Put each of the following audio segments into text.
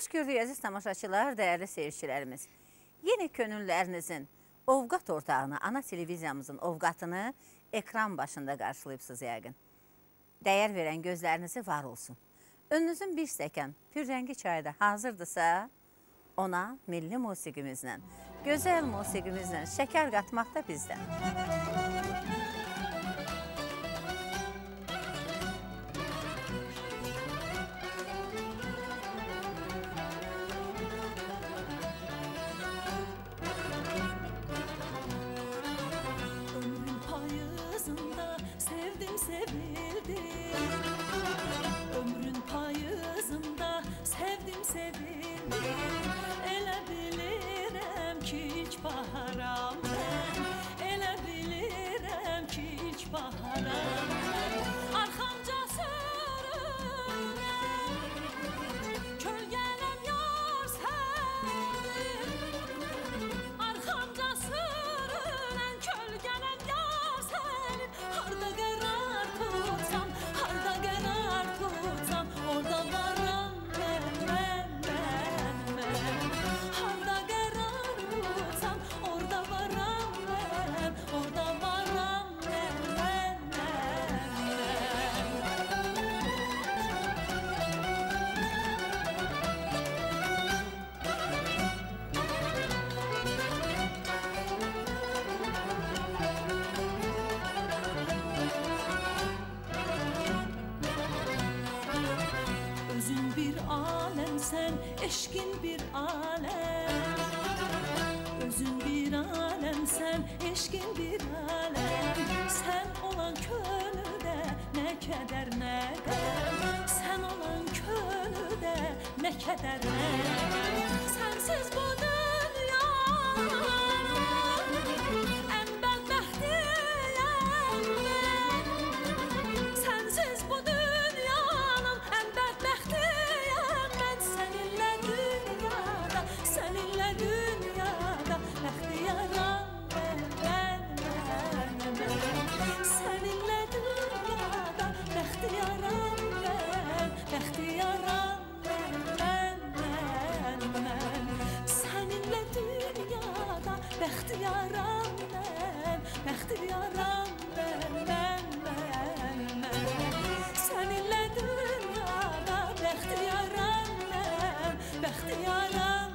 Xoş gördük əziz tamaşaçılar, dəyərli seyircilərimiz. Yeni könüllərinizin ovqat ortağını, ana televiziyamızın ovqatını ekran başında qarşılayıbsınız yəqin. Dəyər verən gözlərinizi var olsun. Önünüzün bir stəkan pürrəngi çayda hazırdırsa, ona milli musiqimizlə, gözəl musiqimizlə şəkər qatmaq da bizdən. Eşkin bir alem, özün bir alem, sen eşkin bir alem. Sen olan könülde ne keder ne gam, sen olan könülde ne keder ne gam. Sensiz bu dünya en bedbəxtiyəm ben. Sensiz bu dünyanın en bedbəxtiyəm ben. Seninle dünyada bəxtiyaram ben. Seninle dünyada bəxtiyaram ben. Bəxtiyaram ben. Seninle dünyada bəxtiyaram ben. Bəxtiyaram ben. Seninle dünyada bəxtiyaram ben. Bəxtiyaram.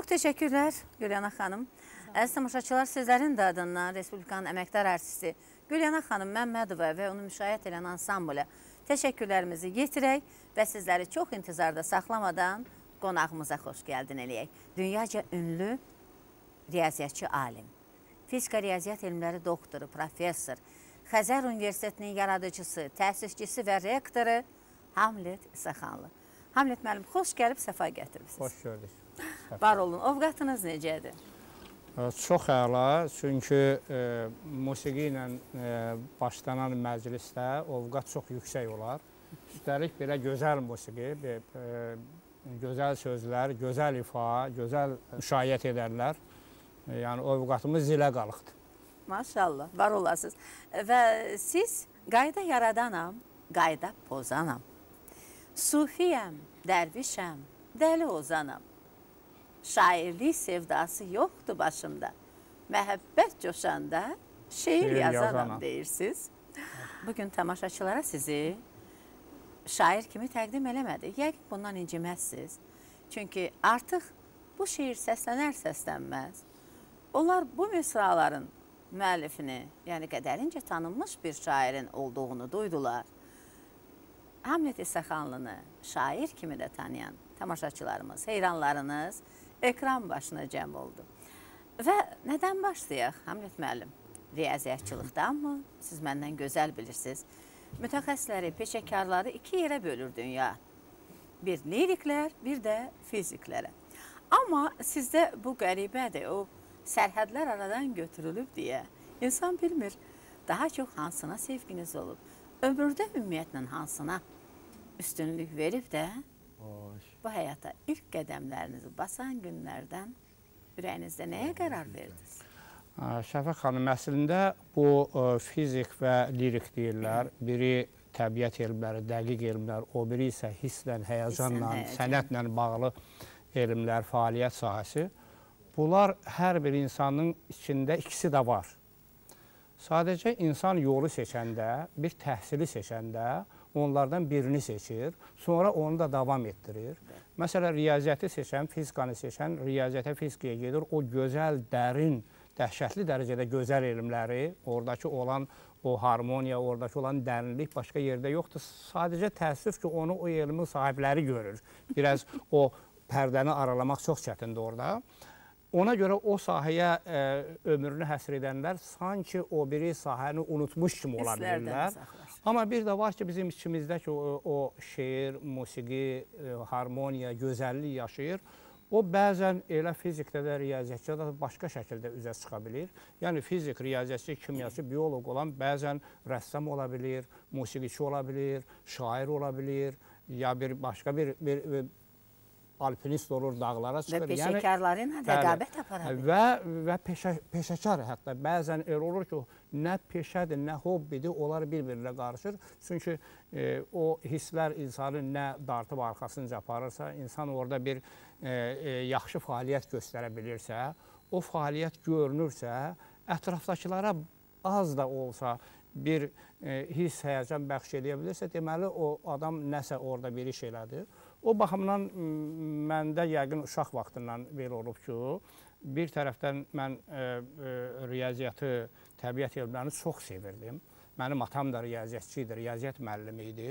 Təşəkkürlər Gülyana xanım. Əziz tamaşaçılar, sizlərin də adından Respublikanın əməkdar artisti Gülyana xanım Məmmədova və onu müşayiət edən ansamblə təşəkkürlərimizi yetirək və sizləri çox intizarda saxlamadan qonağımıza xoş gəldin eləyək. Dünyaca ünlü riyaziyyatçı alim, fizika riyaziyyat elmləri doktoru, professor, Xəzər Universitetinin yaradıcısı, təsisçisi və rektoru Hamlet İsaxanlı. Hamlet müəllim, xoş gəlib, səfa gətirmişsiniz. Xoş gördük. Var olun. Ovqatınız necədir? Çox əla, çünki musiqi ilə başlanan məclisdə ovqat çox yüksək olar. Üstəlik belə gözəl musiqi, gözəl sözlər, gözəl ifa, gözəl müşayiət edərlər. Yəni, ovqatımız zilə qalıqdır. Maşallah, var olasınız. Və siz qayda yaradanam, qayda pozanam. Sufiyəm, dərvişəm, dəli ozanam. Şairlik sevdası yoxdur başımda. Məhəbbət coşanda şeir yazanam deyirsiniz. Bugün tamaşaçılara sizi şair kimi təqdim eləmədik. Yəqin bundan inciməzsiniz. Çünki artıq bu şeir səslənər-səslənməz. Onlar bu misraların müəllifini, yəni qədərincə tanınmış bir şairin olduğunu duydular. Hamlet İsaxanlını şair kimi də tanıyan tamaşaçılarımız, heyranlarınız ekran başına cəm oldu. Və nədən başlayaq Hamlet müəllim? Riyaziyyatçılıqdan mı? Siz məndən gözəl bilirsiniz. Mütəxəssisləri, peşəkarları iki yerə bölür dünya. Bir liriklər, bir də fiziklərə. Amma sizdə bu qəribədir, o sərhədlər aradan götürülüb deyə insan bilmir. Daha çox hansına sevginiz olub? Ömürdə ümumiyyətlə hansına üstünlük verib də bu həyata ilk qədəmlərinizi basan günlərdən ürəyinizdə nəyə qərar verdiniz? Şəfəq xanım, əslində bu fizik və lirik deyirlər. Biri təbiət elmləri, dəqiq elmlər, o biri isə hisslə, həyəcanla, sənətlə bağlı elmlər, fəaliyyət sahəsi. Bunlar hər bir insanın içində ikisi də var. Sadəcə insan yolu seçəndə, bir təhsili seçəndə onlardan birini seçir, sonra onu da davam etdirir. Məsələn, riyaziyyatı seçən, fizikanı seçən, riyaziyyata, fizikaya gedir, o gözəl, dərin, dəhşətli dərəcədə gözəl elmləri, oradakı olan o harmoniya, oradakı olan dərinlik başqa yerdə yoxdur. Sadəcə təəssüf ki, onu o elmin sahibləri görür. Biraz o pərdəni aralamaq çox çətindir orada. Ona görə o sahəyə ömrünü həsr edənlər sanki o biri sahəni unutmuş kimi ola bilirlər. Amma bir də var ki, bizim içimizdəki o şeir, musiqi, harmoniya, gözəllik yaşayır. O bəzən elə fizikdə də, riyaziyyatçıda da başqa şəkildə üzə çıxa bilir. Yəni fizik, riyaziyyatçı, kimyaçı, bioloq olan bəzən rəssam ola bilir, musiqiçi ola bilir, şair ola bilir, ya bir başqa bir alpinist olur, dağlara çıxır. Və peşəkarları ilə rəqabət apara bilir. Və peşəkar hətta bəzən elə olur ki, nə peşədir, nə hobbidir, onlar bir-birinə qarışır. Çünki o hisslər insanı nə dartıb arxasınca aparırsa, insan orada bir yaxşı fəaliyyət göstərə bilirsə, o fəaliyyət görünürsə, ətrafdakılara az da olsa bir hiss, həyəcan bəxş edə bilirsə, deməli o adam nəsə orada bir iş elədi. O baxımdan məndə yəqin uşaq vaxtından belə olub ki, bir tərəfdən mən riyaziyyatı, təbiət elmlərini çox sevirdim. Mənim atam da riyaziyyatçı idi, riyaziyyat müəllimi idi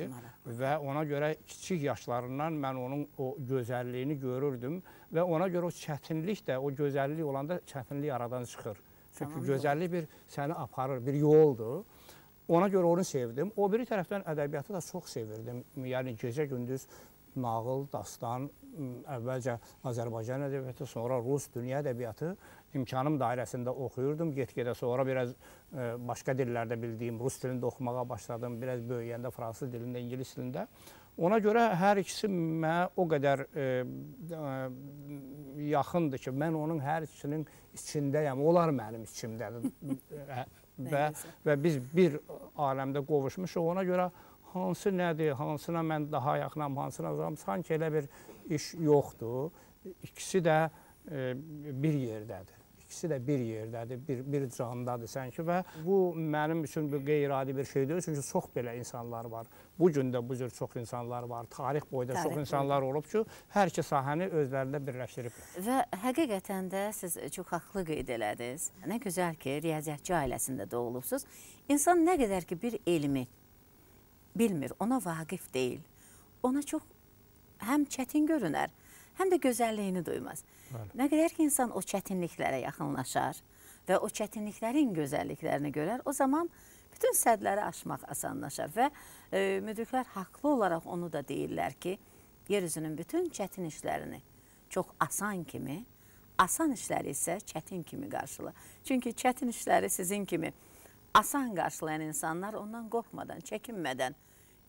və ona görə kiçik yaşlarından mən onun o gözəlliyini görürdüm və ona görə o çətinlik də, o gözəllik olanda çətinlik aradan çıxır. Çünki gözəllik bir səni aparır, bir yoldur. Ona görə onu sevdim. O biri tərəfdən ədəbiyyatı da çox sevirdim. Yəni gecə-gündüz nağıl, dastan, əvvəlcə Azərbaycan ədəbiyyatı, sonra Rus, dünya ədəbiyyatı imkanım dairəsində oxuyurdum. Get-gedə sonra biraz başqa dillərdə bildiyim Rus dilində oxumağa başladım. Biraz böyüyəndə fransız dilində, ingilis dilində. Ona görə hər ikisi mənə o qədər yaxındır ki, mən onun hər ikisinin içindəyəm. Onlar mənim içimdədir. Və biz bir aləmdə qovuşmuşuq. Ona görə hansı nədir, hansına mən daha yaxınam, hansına uzağım, sanki elə bir iş yoxdur. İkisi də bir yerdədir. İkisi də bir yerdədir, bir candadır sanki və bu mənim üçün bir qeyri-adi bir şey deyil. Çünki çox belə insanlar var. Bu gün də bu cür çox insanlar var. Tarix boyda çox insanlar olub ki, hər iki sahəni özlərində birləşdirib. Və həqiqətən də siz çox haqlı qeyd elədiniz. Nə gözəl ki, riyaziyyatçı ailəsində doğulubsuz. İnsan nə qədər ki, bir elmi bilmir, ona vaqif deyil. Ona çox həm çətin görünər, həm də gözəlliyini duymaz. Nə qədər ki, insan o çətinliklərə yaxınlaşar və o çətinliklərin gözəlliklərini görər, o zaman bütün sədləri aşmaq asanlaşar və müdriklər haqlı olaraq onu da deyirlər ki, yeryüzünün bütün çətin işlərini çox asan kimi, asan işləri isə çətin kimi qarşıla. Çünki çətin işləri sizin kimi asan qarşılayan insanlar ondan qorxmadan, çəkinmədən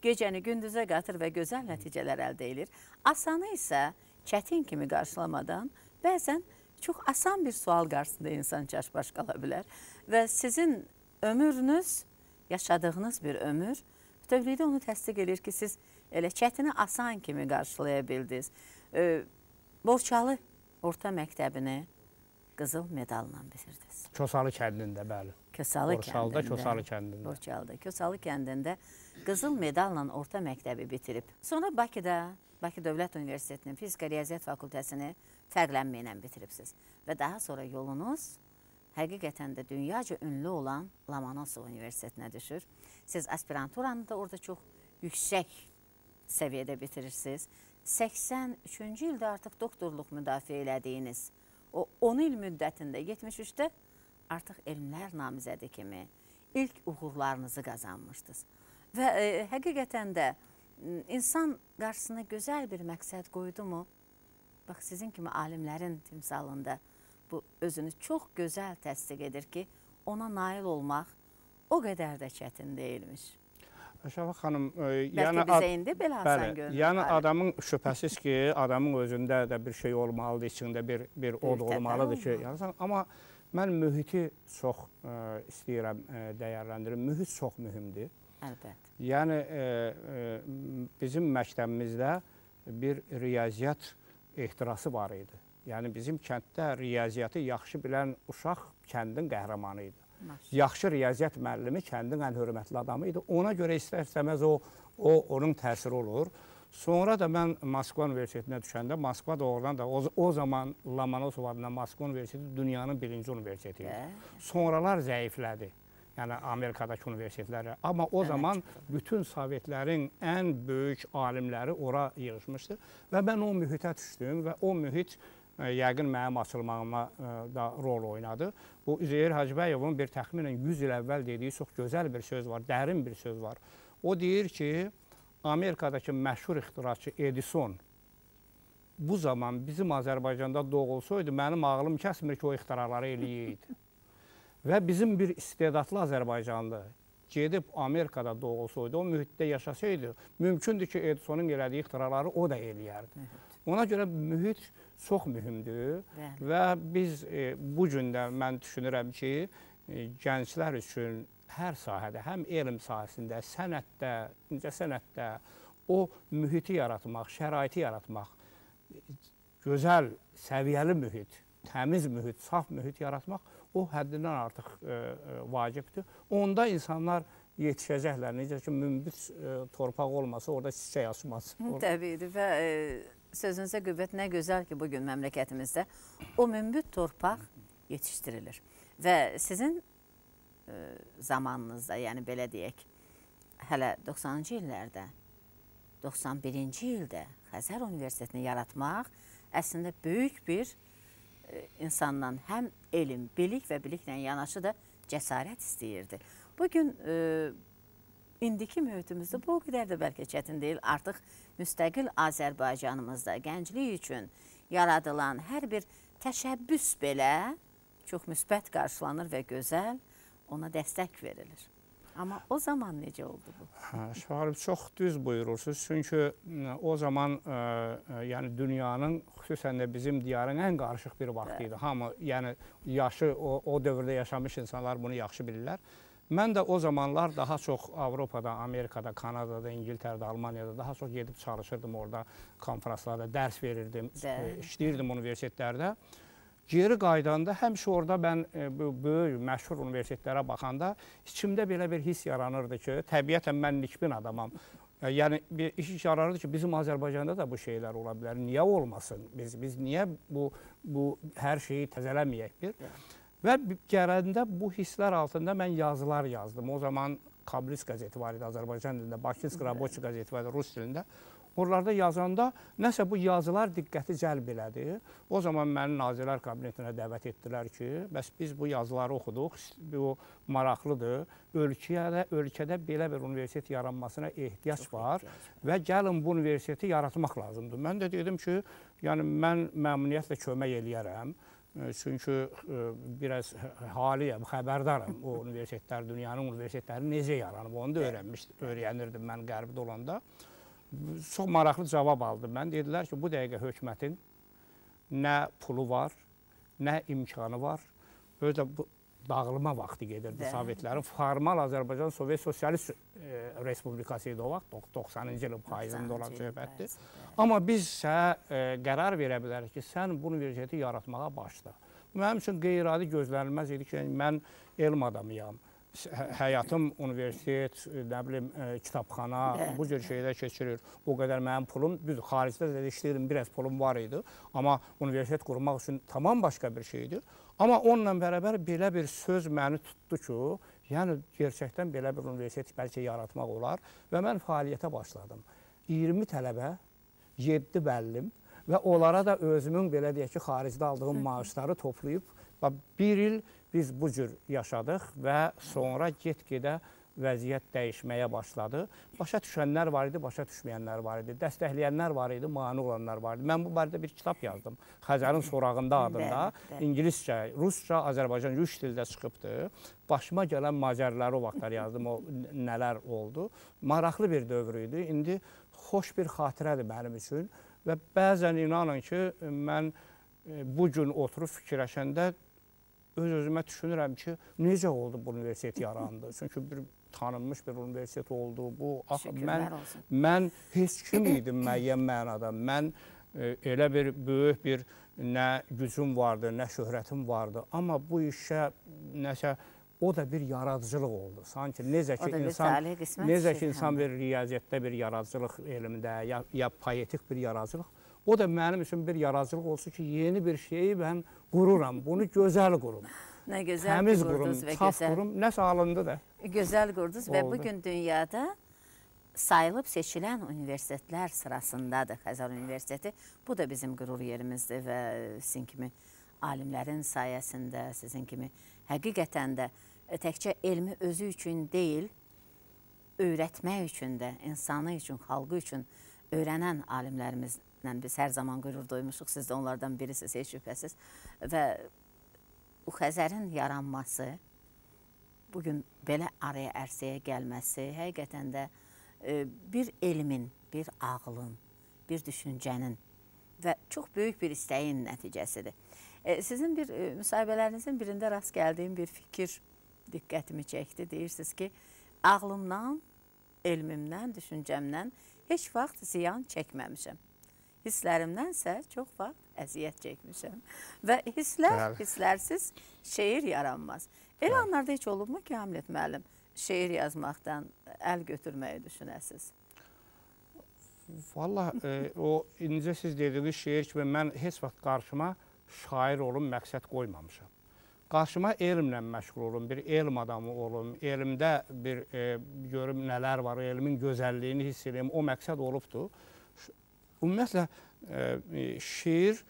gecəni gündüzə qatır və gözəl nəticələr əldə edir. Asanı isə çətin kimi qarşılamadan bəzən çox asan bir sual qarşısında insan çaşbaş qala bilər və sizin ömrünüz, yaşadığınız bir ömür bütövlükdə onu təsdiq edir ki, siz elə çətini asan kimi qarşılaya bildiniz. Borçalı orta məktəbini qızıl medalla bitirdiniz. Kosalı kəndində, bəli. Borçalıda, Kosalı kəndində. Borçalıda, Kosalı kəndində qızıl medalla orta məktəbi bitirib. Sonra Bakıda, Bakı Dövlət Universitetinin Fizika-Riyaziyyat Fakültəsini fərqlənməklə bitiribsiniz. Və daha sonra yolunuz həqiqətən də dünyaca ünlü olan Lomonosov Universitetinə düşür. Siz aspiranturanı da orada çox yüksək səviyyədə bitirirsiniz. 83-cü ildə artıq doktorluq müdafiə elədiyiniz o 10 il müddətində 73-də artıq elmlər namizədi kimi ilk uğurlarınızı qazanmışdınız. Və həqiqətən də insan qarşısına gözəl bir məqsəd qoydu mu? Bax, sizin kimi alimlərin timsalında bu özünü çox gözəl təsdiq edir ki, ona nail olmaq o qədər də çətin deyilmiş. Şafaq xanım, bəlkə bizə indi belə asan görünür. Yəni adamın şübhəsiz ki, adamın özündə də bir şey olmalıdır, içində bir od olmalıdır ki, amma mən mühiti çox istəyirəm dəyərləndirim. Mühit çox mühümdür. Əlbət. Yəni bizim məktəbimizdə bir riyaziyyat ehtirası var idi. Yəni bizim kənddə riyaziyyatı yaxşı bilən uşaq kəndin qəhrəmanı idi. Yaxşı riyaziyyat müəllimi kəndin ən hörmətli adamı idi. Ona görə istər-istəməz onun təsiri olur. Sonra da mən Moskva Universitetinə düşəndə, Moskva doğrudan da o zaman Lomonosov adına Moskva Universiteti dünyanın birinci universiteti idi. Sonralar zəiflədi. Yəni Amerikadakı universitetləri. Amma o zaman bütün Sovetlərin ən böyük alimləri ora yığışmışdı. Və mən o mühitə düşdüm və o mühit yəqin mənim açılmağıma da rol oynadı. Bu Üzeyir Hacıyevin bir təxminən 100 il əvvəl dediyi çox gözəl bir söz var, dərin bir söz var. O deyir ki, Amerikadakı məşhur ixtiraçı Edison bu zaman bizim Azərbaycanda doğulsaydı, mənim ağlım kəsmir ki, o ixtiraları eləyəydi. Və bizim bir istedadlı Azərbaycanlı gedib Amerikada doğulsaydı, o mühitdə yaşasaydı, mümkündür ki, Edisonun elədiyi ixtiraları o da eləyərdi. Ona görə mühit çox mühümdür və biz bu gün də mən düşünürəm ki, gənclər üçün hər sahədə, həm elm sahəsində, sənətdə, incəsənətdə o mühiti yaratmaq, şəraiti yaratmaq, gözəl, səviyyəli mühit, təmiz mühit, saf mühit yaratmaq o həddindən artıq vacibdir. Onda insanlar yetişəcəklər. Necə ki, münbit torpaq olmasa, orada çiçək açmaz. Təbiidir və sözünüzə qüvvət, nə gözəl ki, bugün məmləkətimizdə o münbit torpaq yetişdirilir. Və sizin zamanınızda, yəni belə deyək, hələ 90-cı illərdə, 91-ci ildə Xəzər Universitetini yaratmaq əslində böyük bir insandan həm elm, bilik və biliklə yanaşı da cəsarət istəyirdi. Bugün indiki mühitimizdə bu o qədər də bəlkə çətin deyil. Artıq müstəqil Azərbaycanımızda gənclik üçün yaradılan hər bir təşəbbüs belə çox müsbət qarşılanır və gözəl ona dəstək verilir. Amma o zaman necə oldu bu? Şaharib, çox düz buyurursunuz. Çünki o zaman yəni dünyanın, xüsusən də bizim diyarın ən qarışıq bir vaxtı idi. Hamı, yəni yaşı o dövrdə yaşamış insanlar bunu yaxşı bilirlər. Mən də o zamanlar daha çox Avropada, Amerikada, Kanadada, İngiltərədə, Almaniyada daha çox gedib çalışırdım orada, konferanslarda, dərs verirdim, işləyirdim universitetlərdə. Geri qaydanda həmişə orada mən böyük, məşhur universitetlərə baxanda içimdə belə bir hiss yaranırdı ki, təbiətən mən nikbin adamam. Yəni bir iş yaranırdı ki, bizim Azərbaycanda da bu şeylər ola bilər. Niyə olmasın? Biz niyə bu hər şeyi təzələməyək bir? Və gələndə bu hisslər altında mən yazılar yazdım. O zaman Kablis qəzeti var idi Azərbaycan dilində, Bakınsk Raboçi qəzeti var idi Rus dilində. oralarda yazanda nəsə bu yazılar diqqəti cəlb elədi. O zaman məni Nazirlər Kabinetinə dəvət etdilər ki, bəs biz bu yazıları oxuduq, bu maraqlıdır, ölkədə belə bir universitet yaranmasına ehtiyac var və gəlin bu universiteti yaratmaq lazımdır. Mən də dedim ki, yəni mən məmnuniyyətlə kömək eləyərəm. Çünki biraz haliyəm, xəbərdaram o universitetlər, dünyanın universitetləri necə yaranıb, onu da öyrənirdim mən qərbdə olanda. Çox maraqlı cavab aldım mən. Dedilər ki, bu dəqiqə hökumətin nə pulu var, nə imkanı var. Özü də bu dağılma vaxtı gedirdi Sovetlərin. Formal Azərbaycan Sovet Sosialist Respublikası idi o vaxt, 90-cı ilin payızında olan söhbətdir. Amma biz qərar verə bilərik ki, sən bu universiteti yaratmağa başla. Mənim üçün qeyri-adi gözlənilməz idi ki, mən elm adamıyam. Həyatım universitet, nə bilim, kitabxana, bu cür şeylər keçirir. O qədər mənim pulum, düzdür, xaricdə də işləyirdim, biraz pulum var idi. Amma universitet qurmaq üçün tamam başqa bir şeydir. Amma onunla bərabər belə bir söz məni tutdu ki, yəni gerçəkdən belə bir universitet bəlkə yaratmaq olar və mən fəaliyyətə başladım. 20 tələbə, 7 bəllim və onlara da özümün, belə deyək ki, xaricdə aldığım maaşları toplayıb, bir il biz bu cür yaşadıq və sonra get-gedə vəziyyət dəyişməyə başladı. Başa düşənlər var idi, başa düşməyənlər var idi, dəstəkləyənlər var idi, mane olanlar var idi. Mən bu barədə bir kitab yazdım, Xəzərin Sorağında adında, İngiliscə, Rusca, Azərbaycan 3 dildə çıxıbdır. Başıma gələn macərləri o vaxtlar yazdım, o nələr oldu. Maraqlı bir dövr idi, indi xoş bir xatirədir mənim üçün və bəzən inanın ki, mən bu gün oturub fikirləşəndə öz-özümə düşünürəm ki, necə oldu bu universitet yarandı? Çünki bir tanınmış bir universitet oldu. Mən heç kim idim müəyyən mənada. Mən elə bir böyük bir nə gücüm vardı, nə şöhrətim vardı. Amma bu işə nəsə o da bir yaradıcılıq oldu. Sanki necə ki insan bir riyaziyyatda bir yaradıcılıq elmdə, ya poetik bir yaradıcılıq, o da mənim üçün bir yaradıcılıq olsun ki, yeni bir şeyi mən qururam, bunu gözəl qurum. Nə gözəl qurdunuz və saf qurum, nəsə alındı da. Gözəl qurdunuz və bugün dünyada sayılıb seçilən universitetlər sırasındadır Xəzər Universiteti. Bu da bizim qürur yerimizdir və sizin kimi alimlərin sayəsində, sizin kimi həqiqətən də təkcə elmi özü üçün deyil, öyrətmək üçün də, insanı üçün, xalqı üçün öyrənən alimlərimizlə biz hər zaman qürur duymuşuq. Siz də onlardan birisiz, heç şübhəsiz. Və bu Xəzərin yaranması, bugün belə araya ərsəyə gəlməsi, həqiqətən də bir elmin, bir ağlın, bir düşüncənin və çox böyük bir istəyin nəticəsidir. Sizin bir müsahibələrinizin birində rast gəldiyim bir fikir diqqətimi çəkdi. Deyirsiniz ki, ağlımdan, elmimdən, düşüncəmdən heç vaxt ziyan çəkməmişəm. Hisslərimdənsə çox vaxt əziyyət çəkmişəm. Və hisslərsiz şeir yaranmaz. Elə anlarda heç olubmu ki, Hamlet müəllim, şeir yazmaqdan əl götürməyi düşünəsiniz? Valla, o incə siz dediyiniz şeir kimi mən heç vaxt qarşıma şair olum, məqsəd qoymamışam. Qarşıma elmlə məşğul olum, bir elm adamı olum, elmdə bir görüm nələr var, elmin gözəlliyini hiss edeyim, o məqsəd olubdur. Ümumiyyətlə, şeir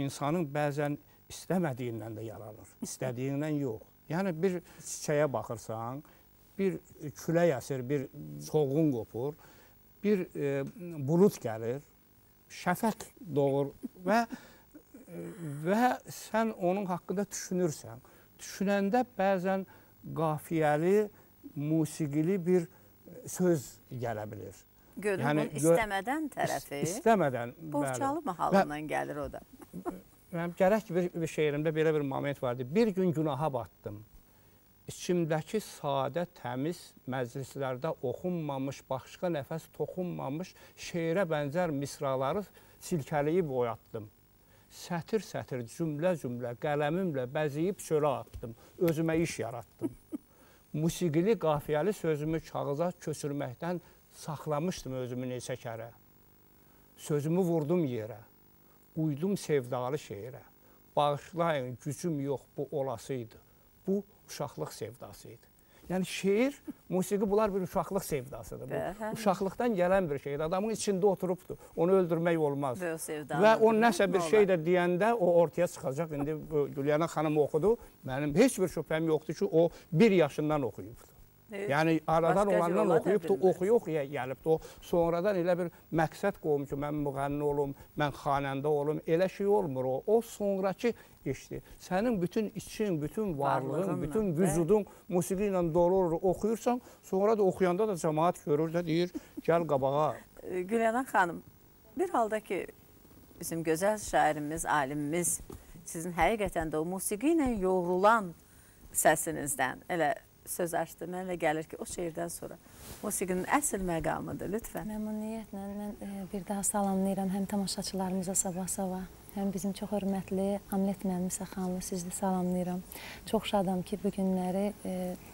insanın bəzən istəmədiyindən də yaranır, istədiyindən yox. Yəni, bir çiçəyə baxırsan, bir külək əsir, bir soğuğun qopur, bir bulut gəlir, şəfək doğur və sən onun haqqında düşünürsən. Düşünəndə bəzən qafiyəli, musiqili bir söz gələ bilir. Görün, bunun istəmədən tərəfi, borçalı mahalından gəlir o da. Gərək ki, bir şeirimdə belə bir moment vardı. Bir gün günaha batdım. İçimdəki sadə, təmiz məclislərdə oxunmamış, başqa nəfəs toxunmamış şeirə bənzər misraları silkələyib oyatdım. Sətir-sətir, cümlə-cümlə, qələmimlə bəziyib çölə atdım. Özümə iş yaratdım. Musiqili, qafiyəli sözümü kağıza köçürməkdən saxlamışdım özümü neçə kərə. Sözümü vurdum yerə, uydum sevdalı şeirə. Bağışlayın, gücüm yox, bu olasıydı. Bu uşaqlıq sevdası idi. Yəni şeir, musiqi bunlar bir uşaqlıq sevdasıdır. Uşaqlıqdan gələn bir şeydir. Adamın içində oturubdur. Onu öldürmək olmaz. Və o nəsə bir şey də deyəndə o ortaya çıxacaq. İndi Gülyana xanım oxudu. Mənim heç bir şübhəm yoxdur ki, o 1 yaşından oxuyubdur. Yəni aradan olandan oxuyubdur, oxuya gəlibdir. O sonradan elə bir məqsəd qoyum ki, mən müğənni olum, mən xanəndə olum. Elə şey olmur o. O sonraki işdir. Sənin bütün için, bütün varlığın, bütün vücudun musiqi ilə dolu olur, oxuyursan, sonra da oxuyanda da cəmaat görür də deyir, gəl qabağa. Gülyana xanım, bir halda ki, bizim gözəl şairimiz, alimimiz sizin həqiqətən də o musiqi ilə yoğrulan səsinizdən elə söz açdı. Mənə gəlir ki, o şeirdən sonra musiqinin əsl məqamıdır, lütfən. Məmnuniyyətlə mən bir daha salamlayıram həm tamaşaçılarımıza sabah-sabah, həm bizim çox hörmətli Amlet müəllimə xanımı sizi salamlayıram. Çox şadam ki, bu günləri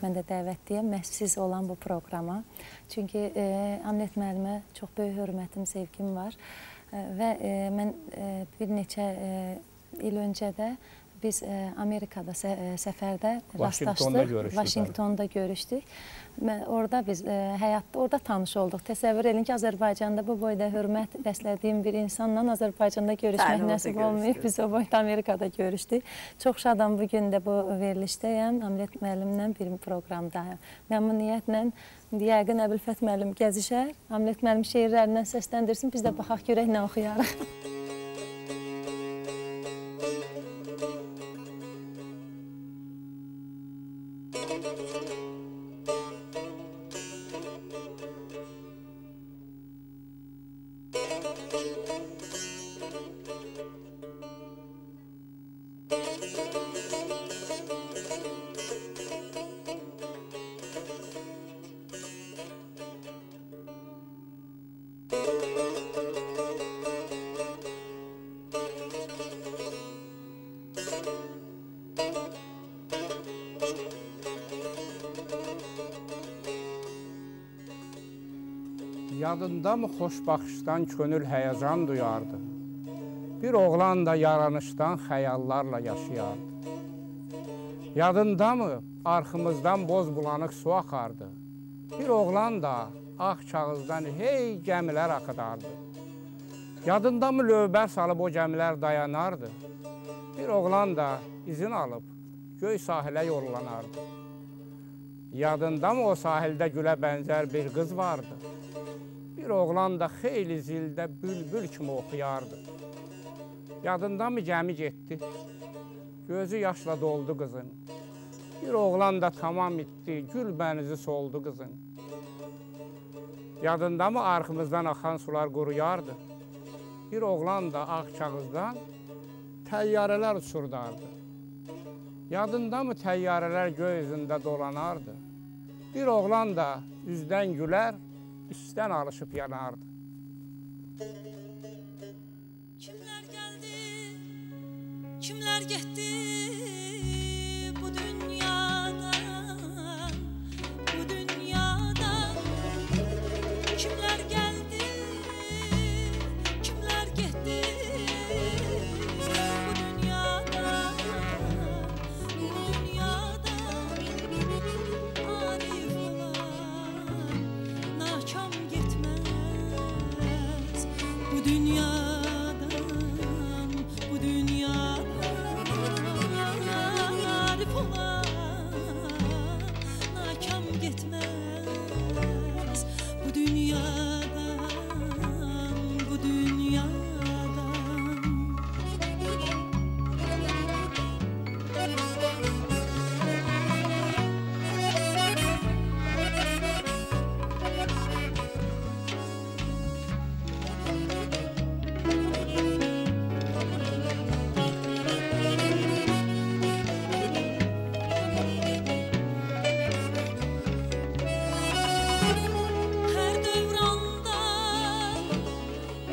mən də dəvətliyəm, məhz siz olan bu proqrama. Çünki Amlet müəllimə çox böyük hörmətim, sevgim var və mən bir neçə il öncə də biz Amerikada səfərdə rastlaşdıq, Vaşinqtonda görüşdük. Orada biz həyatda, orada tanış olduq. Təsəvvür edin ki, Azərbaycanda bu boyda hörmət bəslədiyim bir insanla Azərbaycanda görüşmək nəsib olmayıb. Biz o boyda Amerikada görüşdük. Çox şadam bugün də bu verilişdəyəm. Amlet müəllimlə bir proqramdayım. Məmnuniyyətlə yəqin Əbülfət müəllim gəzişər. Amlet müəllim şeirlərindən səsləndirsin, biz də baxaq görək nə oxuyarıq. Yadındamı xoş baxışdan könül həyəcan duyardı. Bir oğlan da yaranışdan xəyallarla yaşayardı. Yadındamı arxımızdan boz bulanıq su axardı. Bir oğlan da ağ kağızdan hey gəmilər axıdardı. Yadındamı lövbər salıb o gəmilər dayanardı. Bir oğlan da izin alıb göy sahilə yollanardı. Yadındamı o sahildə gülə bənzər bir qız vardı. Bir oğlan da xeyli zildə bülbül kimi oxuyardı. Yadındamı gəmi getdi, gözü yaşla doldu qızın. Bir oğlan da tamam itdi, gül bənizi soldu qızın. Yadındamı arxımızdan axan sular quruyardı. Bir oğlan da ağ kağızdan təyyarələr uçurdardı. Yadındamı təyyarələr göy üzündə dolanardı. Bir oğlan da üzdən gülər, İçdən alışıb yanardı. Kimlər gəldi, kimlər getdi bu dünyadan, bu dünyadan. Kimlər gəldi, kimlər getdi bu dünyadan, bu dünyadan. Arif olan nakam getməz bu dünyadan, bu dünyadan. Arif olan nakam getməz bu dünyadan, bu dünyadan. Hər dövranda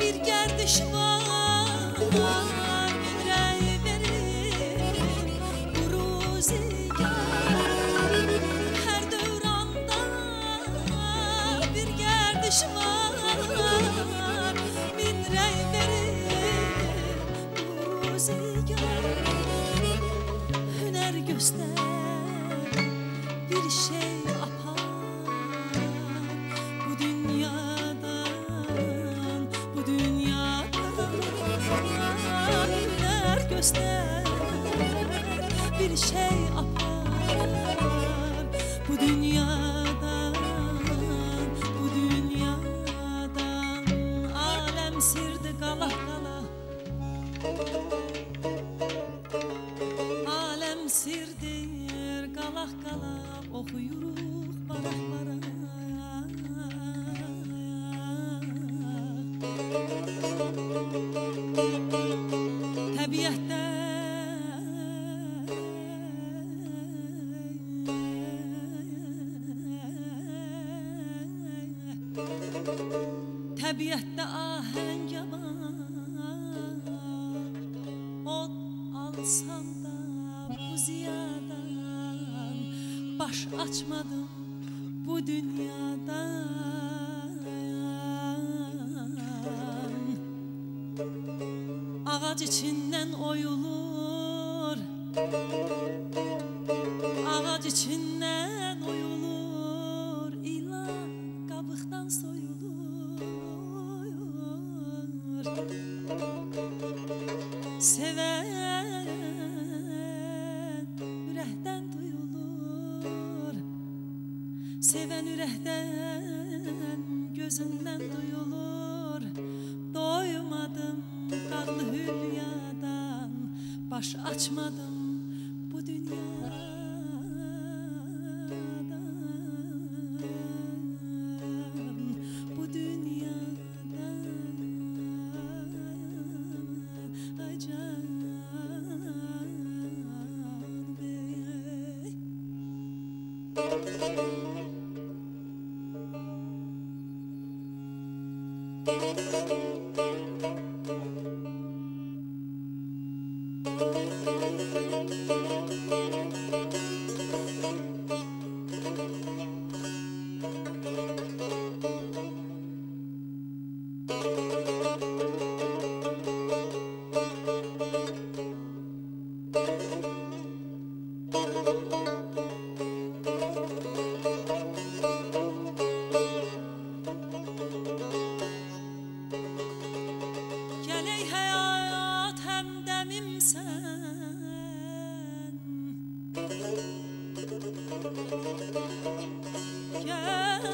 bir gərdiş var, rəy verir bu ruzigar. Hər dövranda bir gərdiş var, min rəy verir bu ruzigar. Hünər göstər, bir şey göster, bir şey apar bu dünyadan, bu dünyadan. Alem sirdi qala qala, alem sirdir qala qala, oxuyuruq balaqlara. Təbiətdə təbiətdə ahəng yaman, od alsam da bu ziyadan, baş açmadım bu dünyadan. Ağac içindən oyulur, ağac içindən oyulur, ilan qabıqdan soyulur. Sevən ürəkdən duyulur, sevən ürəkdən gözündən duyulur. Doymadım qanlı hülyadan, baş açmadım bu dünyadan, bu dünyadan. Ay canım ey. Gələk həyat həmdəmimsən, gəl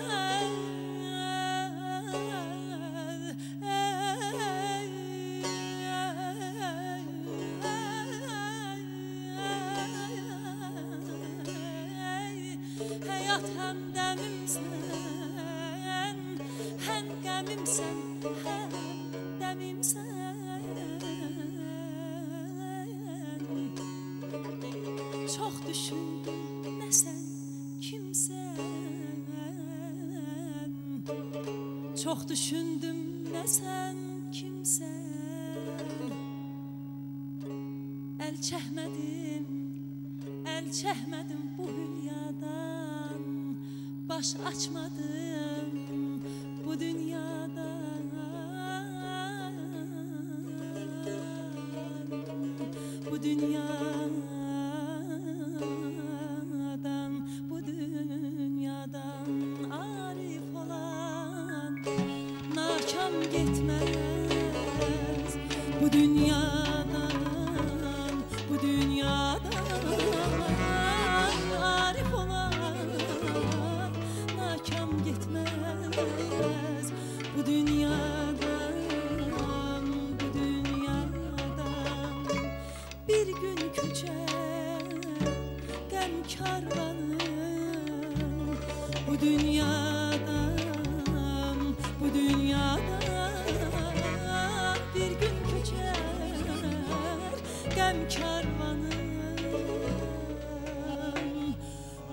həyat həmdəmimsən, həm qəmimsən, həm dəmimsən. Çox düşündüm, nə sən, kimsən. Çox düşündüm, nə sən, kimsən. Əl çəkmədim bu hülyadan, baş açmadım bu dünyadan, bu dünyadan, bu dünyadan. Arif olan nakam getməz bu dünyadan, bu dünyadan. Arif olan nakam getməz bu dünyadan, bu dünyadan. Bir gün köçər qəm karvanım bu dünyadan, bu dünyadan. Bir gün köçər qəm karvanım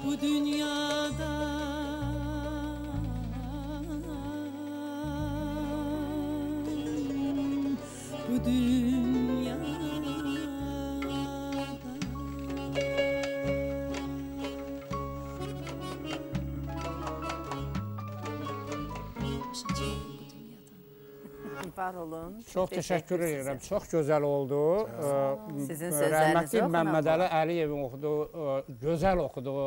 bu dünyadan, bu dünyadan. Var olun. Çox təşəkkür edirəm. Çox gözəl oldu. Sizin sözlərinizi oxunaq. Məmmədəli Əliyevin oxuduğu, gözəl oxuduğu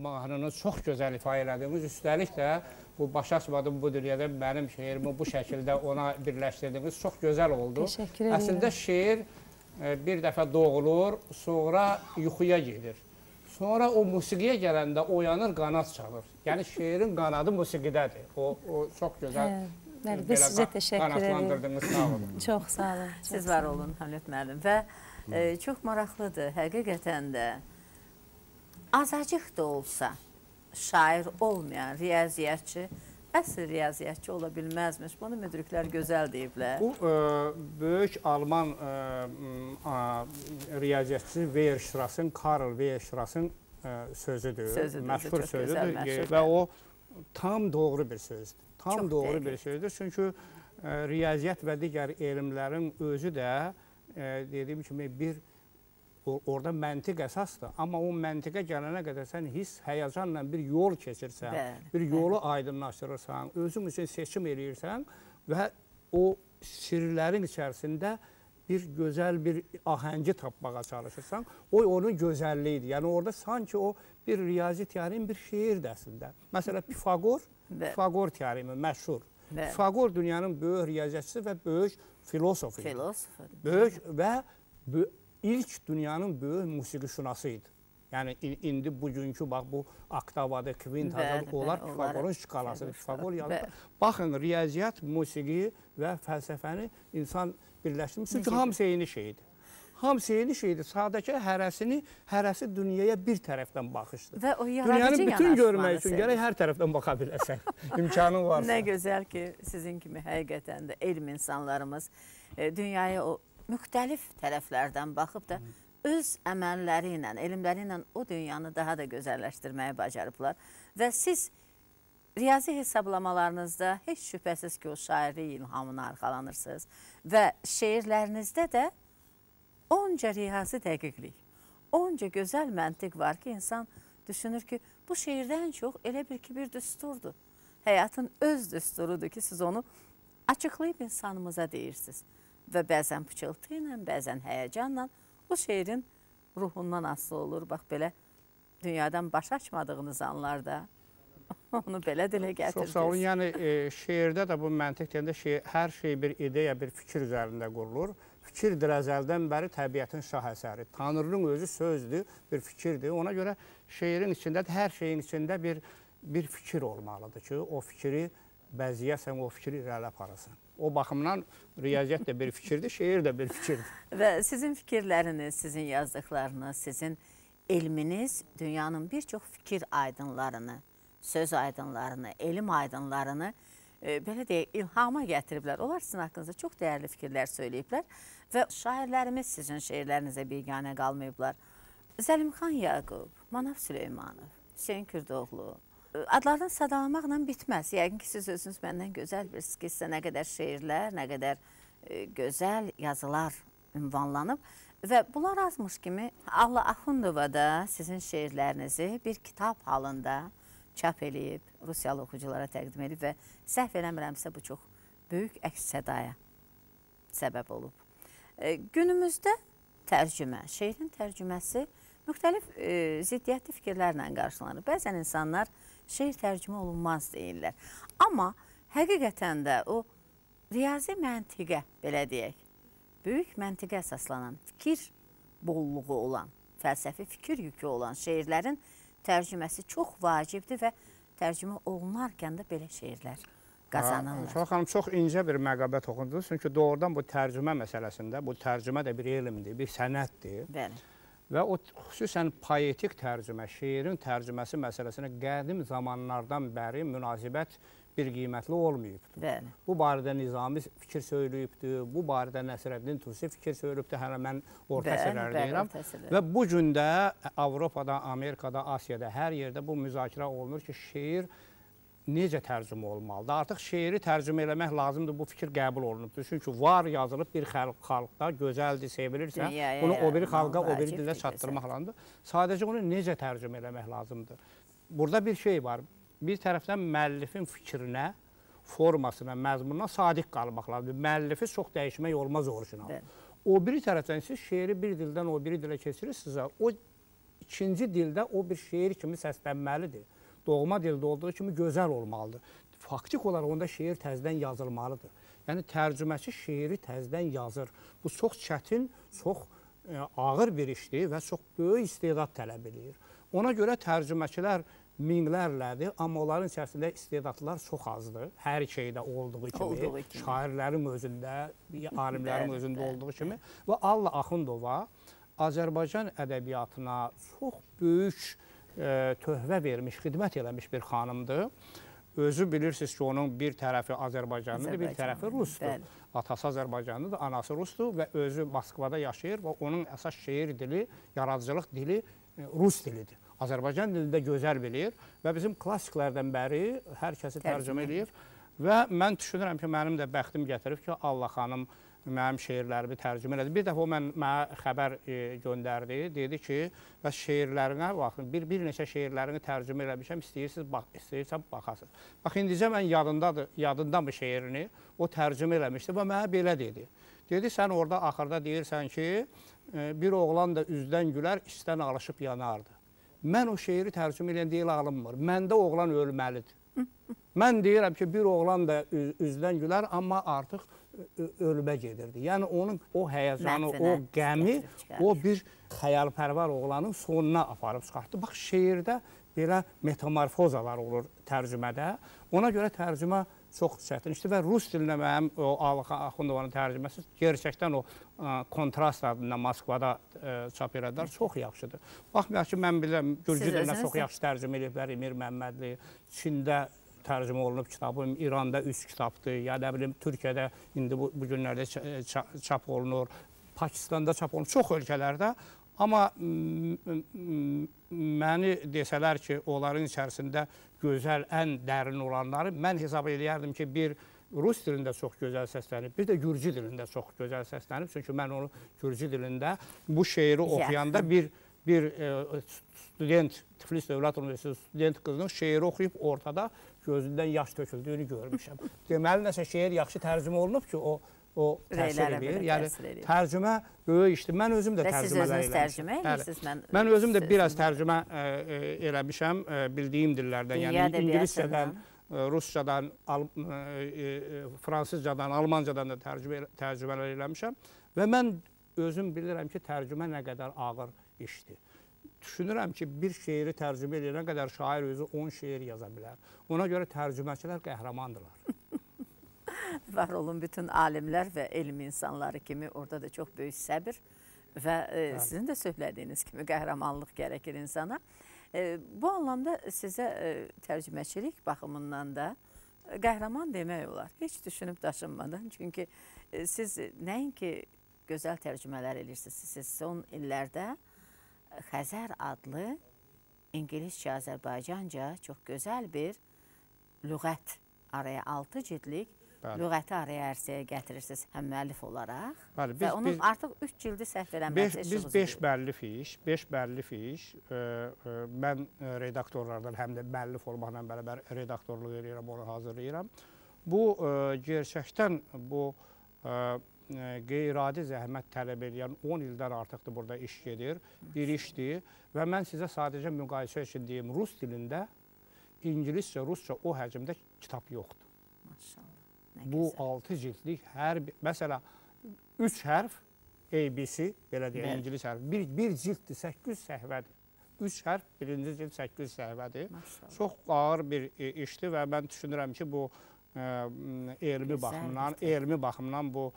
mahnını çox gözəl ifadə elədiniz. Üstəlik də bu baş açmadım bu dünyada mənim şeirimi bu şəkildə ona birləşdirdiniz. Çox gözəl oldu. Təşəkkür edirəm. Əslində şeir bir dəfə doğulur, sonra yuxuya gedir. Sonra o musiqiyə gələndə oyanır, qanad çalır. Yəni şeirin qanadı musiqidədir. O çox gözəl. Bəli, biz sizə təşəkkür edirik. Qanadlandırdığınız sağ olun. Çox sağ olun. Siz var olun, Həmid müəllim. Və çox maraqlıdır, həqiqətən də azacıq da olsa şair olmayan riyaziyyatçı əsl riyaziyyatçı ola bilməzmiş. Bunu müdriklər gözəl deyiblər. Bu böyük Alman riyaziyyatçı Weierstrassın, Karl Weierstrassın sözüdür. Məşhur sözüdür və o tam doğru bir sözdür. Tam doğru bir sözdür. Çünki riyaziyyat və digər elmlərin özü də dediyim kimi orada məntiq əsasdır. Amma o məntiqə gələnə qədər sən hiss, həyəcanla bir yol keçirsən, bir yolu aydınlaşdırırsan, özün üçün seçim eləyirsən və o sirlərin içərisində bir gözəl bir ahəngi tapmağa çalışırsan, o onun gözəlliyidir. Yəni orada sanki o bir riyazi teoremin bir şeir dəsində. Məsələn, Pifagor teoremi məşhur. Pifagor dünyanın böyük riyaziyyatçısı və böyük filosofudur. Böyük və ilk dünyanın böyük musiqişünası idi. Yəni indi bugünkü bax bu oktavada, kvintada onlar Pifagorun şkalasıdır. Pifagor yazır. Baxın, riyaziyyat, musiqi və fəlsəfəni insan birləşdirmiş. Çünki hamısı eyni şeydir. Hamısı eyni şeydir. Sadəcə hərəsi dünyaya bir tərəfdən baxışdır. Və o yaradıcı dünyanın bütün görmək üçün gərək hər tərəfdən baxa biləsən. İmkanın varsa. Nə gözəl ki, sizin kimi həqiqətən də elm insanlarımız dünyaya o müxtəlif tərəflərdən baxıb da öz əməlləri ilə, elmləri ilə o dünyanı daha da gözəlləşdirməyi bacarıblar. Və siz riyazi hesablamalarınızda heç şübhəsiz ki, o şairlik ilhamına arxalanırsınız və şeirlərinizdə də onca riyazi dəqiqlik, onca gözəl məntiq var ki, insan düşünür ki, bu şeirdən çox elə bir ki, bir düsturdur. Həyatın öz düsturudur ki, siz onu açıqlayıb insanımıza deyirsiniz. Və bəzən pıçıltı ilə, bəzən həyəcanla o şeirin ruhundan asılı olur. Bax, belə dünyadan baş açmadığınız anlarda onu belə dilə gətirdiniz. Çox sağ olun. Yəni, şeirdə də bu məntiq deyəndə hər şey bir ideya, bir fikir üzərində qurulur. Fikirdir əzəldən bəri təbiətin şah əsəri. Tanrının özü sözdür, bir fikirdir. Ona görə şeirin içində, hər şeyin içində bir fikir olmalıdır ki, o fikri bəziyəsən, o fikri irəli aparasan. O baxımdan riyaziyyat da bir fikirdir, şeir də bir fikirdir. Və sizin fikirləriniz, sizin yazdıqlarınız, sizin elminiz dünyanın bir çox fikir aydınlarını, söz aydınlarını, elm aydınlarını belə deyək, ilhama gətiriblər. Onlar sizin haqqınızda çox dəyərli fikirlər söyləyiblər və şairlərimiz sizin şeirlərinizə biganə qalmayıblar. Zəlimxan Yaqub, Manav Süleymanov, Hüseyin Kürdoğlu, adlarını sadalamaqla bitməz. Yəqin ki, siz özünüz məndən gözəl bir skizdə nə qədər şeirlər, nə qədər gözəl yazılar ünvanlanıb və bunlar azmış kimi Allah Axundova da sizin şeirlərinizi bir kitab halında çap eləyib, Rusiyalı oxuculara təqdim edib və səhv eləmirəmsə bu çox böyük əks-sədaya səbəb olub. Günümüzdə tərcümə, şeirin tərcüməsi müxtəlif ziddiyyətli fikirlərlə qarşılanır. Bəzən insanlar şeir tərcümə olunmaz deyirlər. Amma həqiqətən də o riyazi məntiqə, belə deyək, böyük məntiqə əsaslanan, fikir bolluğu olan, fəlsəfi fikir yükü olan şeirlərin tərcüməsi çox vacibdir və tərcümə olunarkən də belə şeirlər qazanırlar. Şəfa xanım, çox incə bir məqabət oxundunuz. Çünki doğrudan bu tərcümə məsələsində, bu tərcümə də bir elmdir, bir sənətdir. Bəli. Və o xüsusən poetik tərcümə, şeirin tərcüməsi məsələsinə qədim zamanlardan bəri münasibət bir qiymətli olmayıbdır. Bəli. Bu barədə Nizami fikir söyləyibdir, bu barədə Nəsrəddin Tusi fikir söyləyibdir, hələ mən orta əsrlər deyirəm. Və bu gün də Avropada, Amerikada, Asiyada, hər yerdə bu müzakirə olunur ki, şeir necə tərcümə olmalıdır? Artıq şeiri tərcümə eləmək lazımdır, bu fikir qəbul olunubdur. Çünki var yazılıb bir xalqda, gözəldir, sevilirsə, bunu o biri xalqa, o biri dilə çatdırmaq lazımdır. Sadəcə onu necə tərcümə eləmək lazımdır? Burada bir şey var. Bir tərəfdən müəllifin fikrinə, formasına, məzmununa sadiq qalmaq lazımdır. Müəllifi çox dəyişmək olmaz orijinal. O biri tərəfdən siz şeiri bir dildən o biri dilə keçirirsinizsə, o ikinci dildə o bir şeir kimi səslənməlidir. Doğma dildə olduğu kimi gözəl olmalıdır. Faktik olaraq onda şeir təzədən yazılmalıdır. Yəni tərcüməçi şeiri təzədən yazır. Bu çox çətin, çox ağır bir işdir və çox böyük istedad tələb edir. Ona görə tərcüməçilər minlərlədir, amma onların içərisində istedadlar çox azdır. Hər şeydə olduğu kimi, şairlərin özündə, alimlərin özündə olduğu kimi. Və Allah Axundova Azərbaycan ədəbiyyatına çox böyük töhfə vermiş, xidmət eləmiş bir xanımdır. Özü bilirsiniz ki, onun bir tərəfi Azərbaycanlıdır, bir tərəfi Rusdur. Atası Azərbaycanlıdır, anası Rusdur və özü Moskvada yaşayır və onun əsas şeir dili, yaradıcılıq dili Rus dilidir. Azərbaycan dilində gözəl bilir və bizim klassiklərdən bəri hər kəsi tərcümə eləyir. Və mən düşünürəm ki, mənim də bəxtim gətirib ki, Allah xanım mənim şeirlərimi tərcümə elədi. Bir dəfə o mənə xəbər göndərdi, dedi ki, və şeirlərinə baxın, bir neçə şeirlərini tərcümə eləmişəm, istəyirsən baxasın. Bax, indicə mən yadındanmı şeirini, o tərcümə eləmişdi və mənə belə dedi. Dedi, sən orada axırda deyirsən ki, bir oğlan da üzdən gülər, istən alışıb yanardı. Mən o şeiri tərcümə eləyən deyil alınmır. Məndə oğlan ölməlidir. Mən deyirəm ki, bir oğlan da üzdən gülər, amma artıq ölümə gedirdi. Yəni, onun o həyəcanı, o qəmi, o bir xəyalpərvar oğlanın sonuna aparıb çıxartdı. Bax, şeirdə belə metamorfozalar olur tərcümədə. Ona görə tərcümə çox çətin işdir və rus dilinə mənim o Axundovanın tərcüməsi gerçəkdən o kontrast adında Moskvada çap elədilər, çox yaxşıdır. Baxmayaq ki, mən bilirəm, Gürcü dilinə çox yaxşı tərcümə ediblər, Emir Məmmədli, Çində tərcümə olunub kitabım, İranda 3 kitabdır, ya da bilim, Türkiyədə indi bu günlərdə çap olunur, Pakistanda çap olunur, çox ölkələrdə. Amma məni desələr ki, onların içərisində gözəl, ən dərin olanları, mən hesab eləyərdim ki, bir rus dilində çox gözəl səslənib, bir də Gürcü dilində çox gözəl səslənib. Çünki mən onu Gürcü dilində bu şeiri oxuyanda bir student, Tiflis Dövlət Universiteti student qızının şeiri oxuyub ortada gözündən yaş töküldüyünü görmüşəm. Deməli, nəsə şeir yaxşı tərcümə olunub ki, o təsir edir. Yəni, tərcümə böyük işdir. Mən özüm də tərcümələr eləmişəm. Mən özüm də biraz tərcümə eləmişəm bildiyim dillərdən. Yəni, İngiliscədən, Ruscadan, Fransızcadan, Almancadan da tərcümələr eləmişəm. Və mən özüm bilirəm ki, tərcümə nə qədər ağır işdir. Düşünürəm ki, bir şeiri tərcümə eləyənə qədər şair özü 10 şeir yaza bilər. Ona görə tərcüməçilər qəhrəmandırlar. Var olun bütün alimlər və elm insanları kimi orada da çox böyük səbir və sizin də söylədiyiniz kimi qəhrəmanlıq gərəkir insana. Bu anlamda sizə tərcüməçilik baxımından da qəhrəman demək olar. Heç düşünüb daşınmadan. Çünki siz nəinki gözəl tərcümələr edirsiniz. Siz son illərdə Xəzər adlı İngiliscə, Azərbaycanca çox gözəl bir lüğət araya 6 cildlik lüğəti araya ərsəyə gətirirsiniz həm müəllif olaraq və onun artıq 3 cildi səhv eləməsi Biz 5 bəlli fiş, mən redaktorlardan həm də bəlli formaqla bərabər redaktorluq edirəm, onu hazırlayıram. Bu, gerçəkdən bu qeyri-adi zəhmət tələb edən 10 ildən artıqdır burada iş gedir, bir işdir və mən sizə sadəcə müqayisə üçün deyim, rus dilində İngiliscə, Rusca o həcmdə kitab yoxdur. Maşallah. Bu 6 cildlik hər bir, məsələ 3 hərf ABC, belə deyək, İngilis hərfi, bir cilddir, 800 səhvədir. 3 hərf, birinci cild 800 səhvədir. Çox ağır bir işdir və mən düşünürəm ki, bu elmi baxımdan bu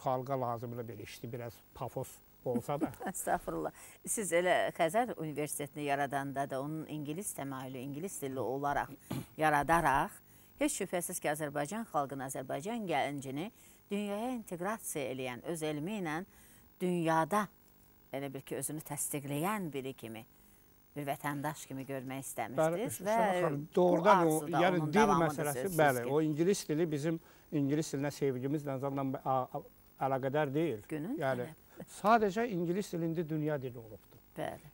xalqa lazımlı bir işdir, biraz pafos olsa da. Estağfurullah. Siz elə Xəzər Universitetini yaradanda da onun İngilis təmayülü, İngilis dilli olaraq yaradaraq, heç şübhəsiz ki, Azərbaycan xalqını, Azərbaycan gəlincini dünyaya inteqrasiya eləyən, öz elmi ilə dünyada elə bir ki, özünü təsdiqləyən biri kimi, bir vətəndaş kimi görmək istəmişdiniz və doğrudan o, yəni dil məsələsi, bəli, o İngilis dili bizim İngilis dilinə sevgimizlə əlaqədar deyil. Yəni, sadəcə İngilis dilində dünya dili olubdur.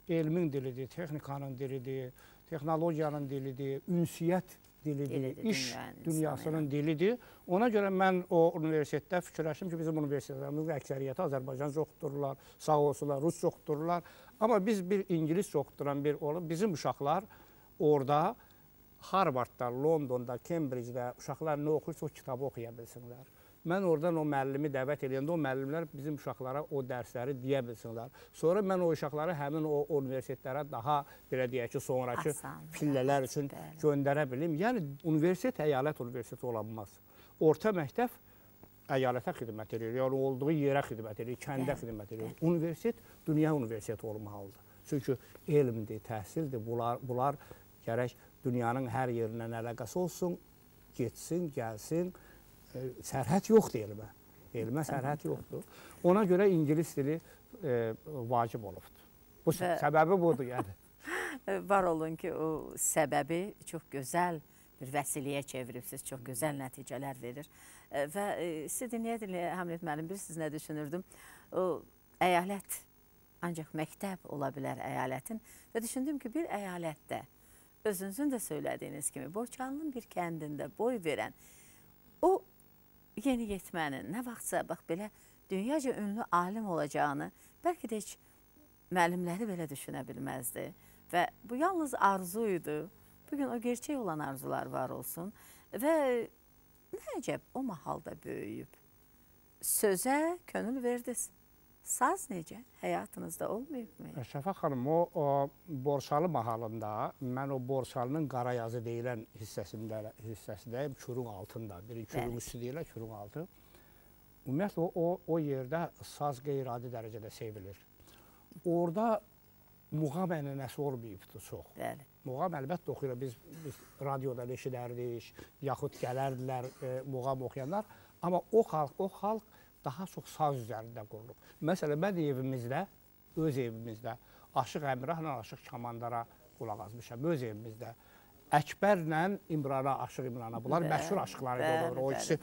Elmin dilidir, texnikanın dilidir, texnologiyanın dilidir, ünsiyyət dilidir, iş dünyasının dilidir. Ona görə mən o universitetdə fikirləşdim ki, bizim universitetlərimizin əksəriyyəti Azərbaycanca oxutdururlar, sağ olsunlar, Rusca oxutdururlar. Amma biz bir İngiliscə oxutduran bir olub, bizim uşaqlar orada Harvardda, Londonda, Cambridgedə uşaqlar nə oxuyursa o kitabı oxuya bilsinlər. mən oradan o müəllimi dəvət edəndə o müəllimlər bizim uşaqlara o dərsləri deyə bilsinlər. Sonra mən o uşaqları həmin o universitetlərə daha, belə deyək ki, sonraki pillələr üçün göndərə bilim. Yəni, universitet əyalət universiteti ola bilmez. Orta məktəb əyalətə xidmət edir, yəni olduğu yerə xidmət edir, kəndə xidmət edir. Universitet dünya universiteti olmalıdır. Çünki elmdir, təhsildir, bunlar gərək dünyanın hər yerindən əlaqəsi olsun, getsin, gəlsin. Sərhəd yoxdur elmə. Elmə sərhəd yoxdur. Ona görə ingilis dili vacib olubdur. Bu səbəbi budur, yəni. Var olun ki, o səbəbi çox gözəl bir vəsiləyə çeviribsiniz, çox gözəl nəticələr verir. Və sizi dinləyə-dinləyə, Hamlet müəllim, siz nə düşünürdüm? O əyalət, ancaq məktəb ola bilər əyalətin. Və düşündüm ki, bir əyalətdə, özünüzün də söylədiyiniz kimi, Borçalının bir kəndində boy verən, o yeni yetmənin nə vaxtsa, bax belə, dünyaca ünlü alim olacağını, bəlkə də heç müəllimləri belə düşünə bilməzdi. Və bu yalnız arzuydu. Bugün o gerçək olan arzular var olsun. Və nə əcəb, o mahalda böyüyüb. Sözə könül verdiniz. Saz necə? Həyatınızda olmayıb mı? Şəfaq xanım, o Borçalı mahalında, mən o Borçalının Qarayazı deyilən hissəsindəyim, Kürün altında. Biri Kürün üstü deyirlər, Kürün altı. Ümumiyyətlə, o yerdə saz qeyri-adi dərəcədə sevilir. Orada muğam ənənəsi olmayıbdır çox. Muğam əlbəttə oxuyur, biz radiodan eşidərdik, yaxud gələrdilər muğam oxuyanlar. Amma o xalq daha çox saz üzərində qurulub. Məsələn, mən evimizdə, öz evimizdə Aşıq Əmrahla Aşıq Kamandara qulaq azmışam, öz evimizdə. Əkbərlə İmrana, Aşıq İmrana, bunlar məşhur aşıqları olur. O ikisi,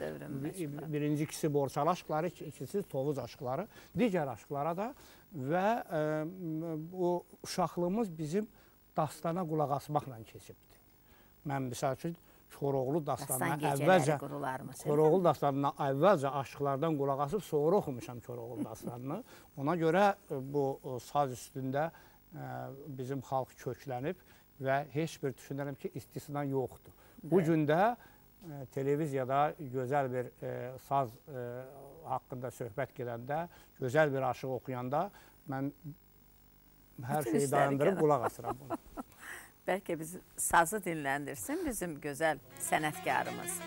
birinci ikisi Borçalı aşıqları, ikisi Tovuz aşıqları, digər aşıqlara da və o uşaqlığımız bizim dastana qulaq asmaqla keçibdir. Mən misal üçün Koroğlu dastanına əvvəlcə aşıqlardan qulaq asıb, sonra oxumuşam Koroğlu dastanını. Ona görə bu saz üstündə bizim xalq köklənib və heç bir düşünürəm ki, istisna yoxdur. Bu gün də televiziyada gözəl bir saz haqqında söhbət gedəndə, gözəl bir aşıq oxuyanda mən hər şeyi dayandırıb qulaq asıram bunu. Bəlkə biz sazı dinləndirsin bizim gözəl sənətkarımız.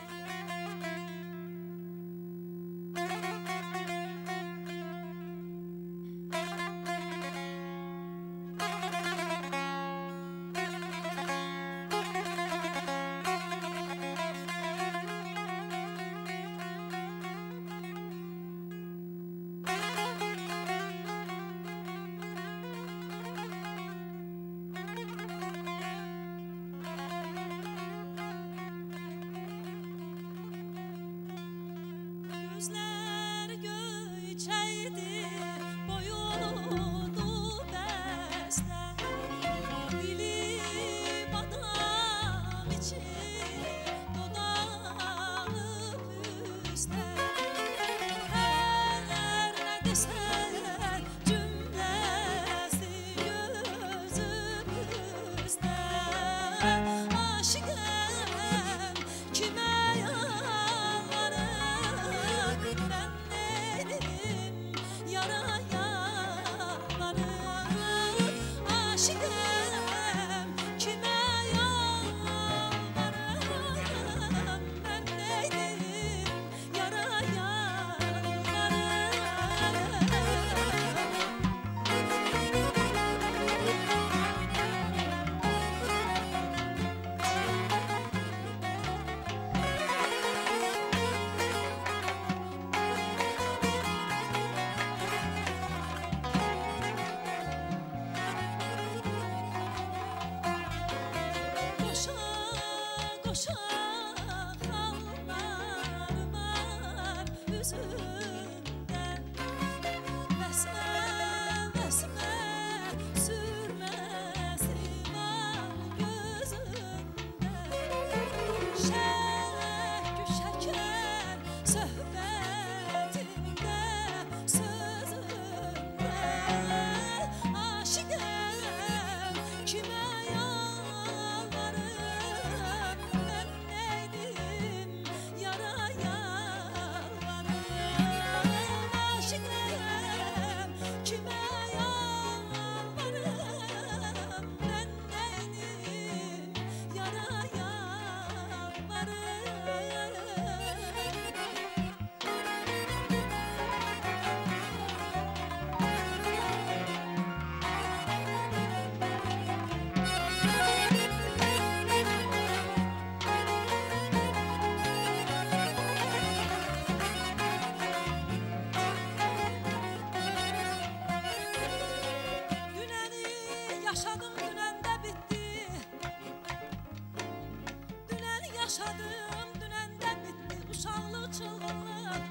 yaşadım dünəndə bitdi uşaqlıq çılğınlıq.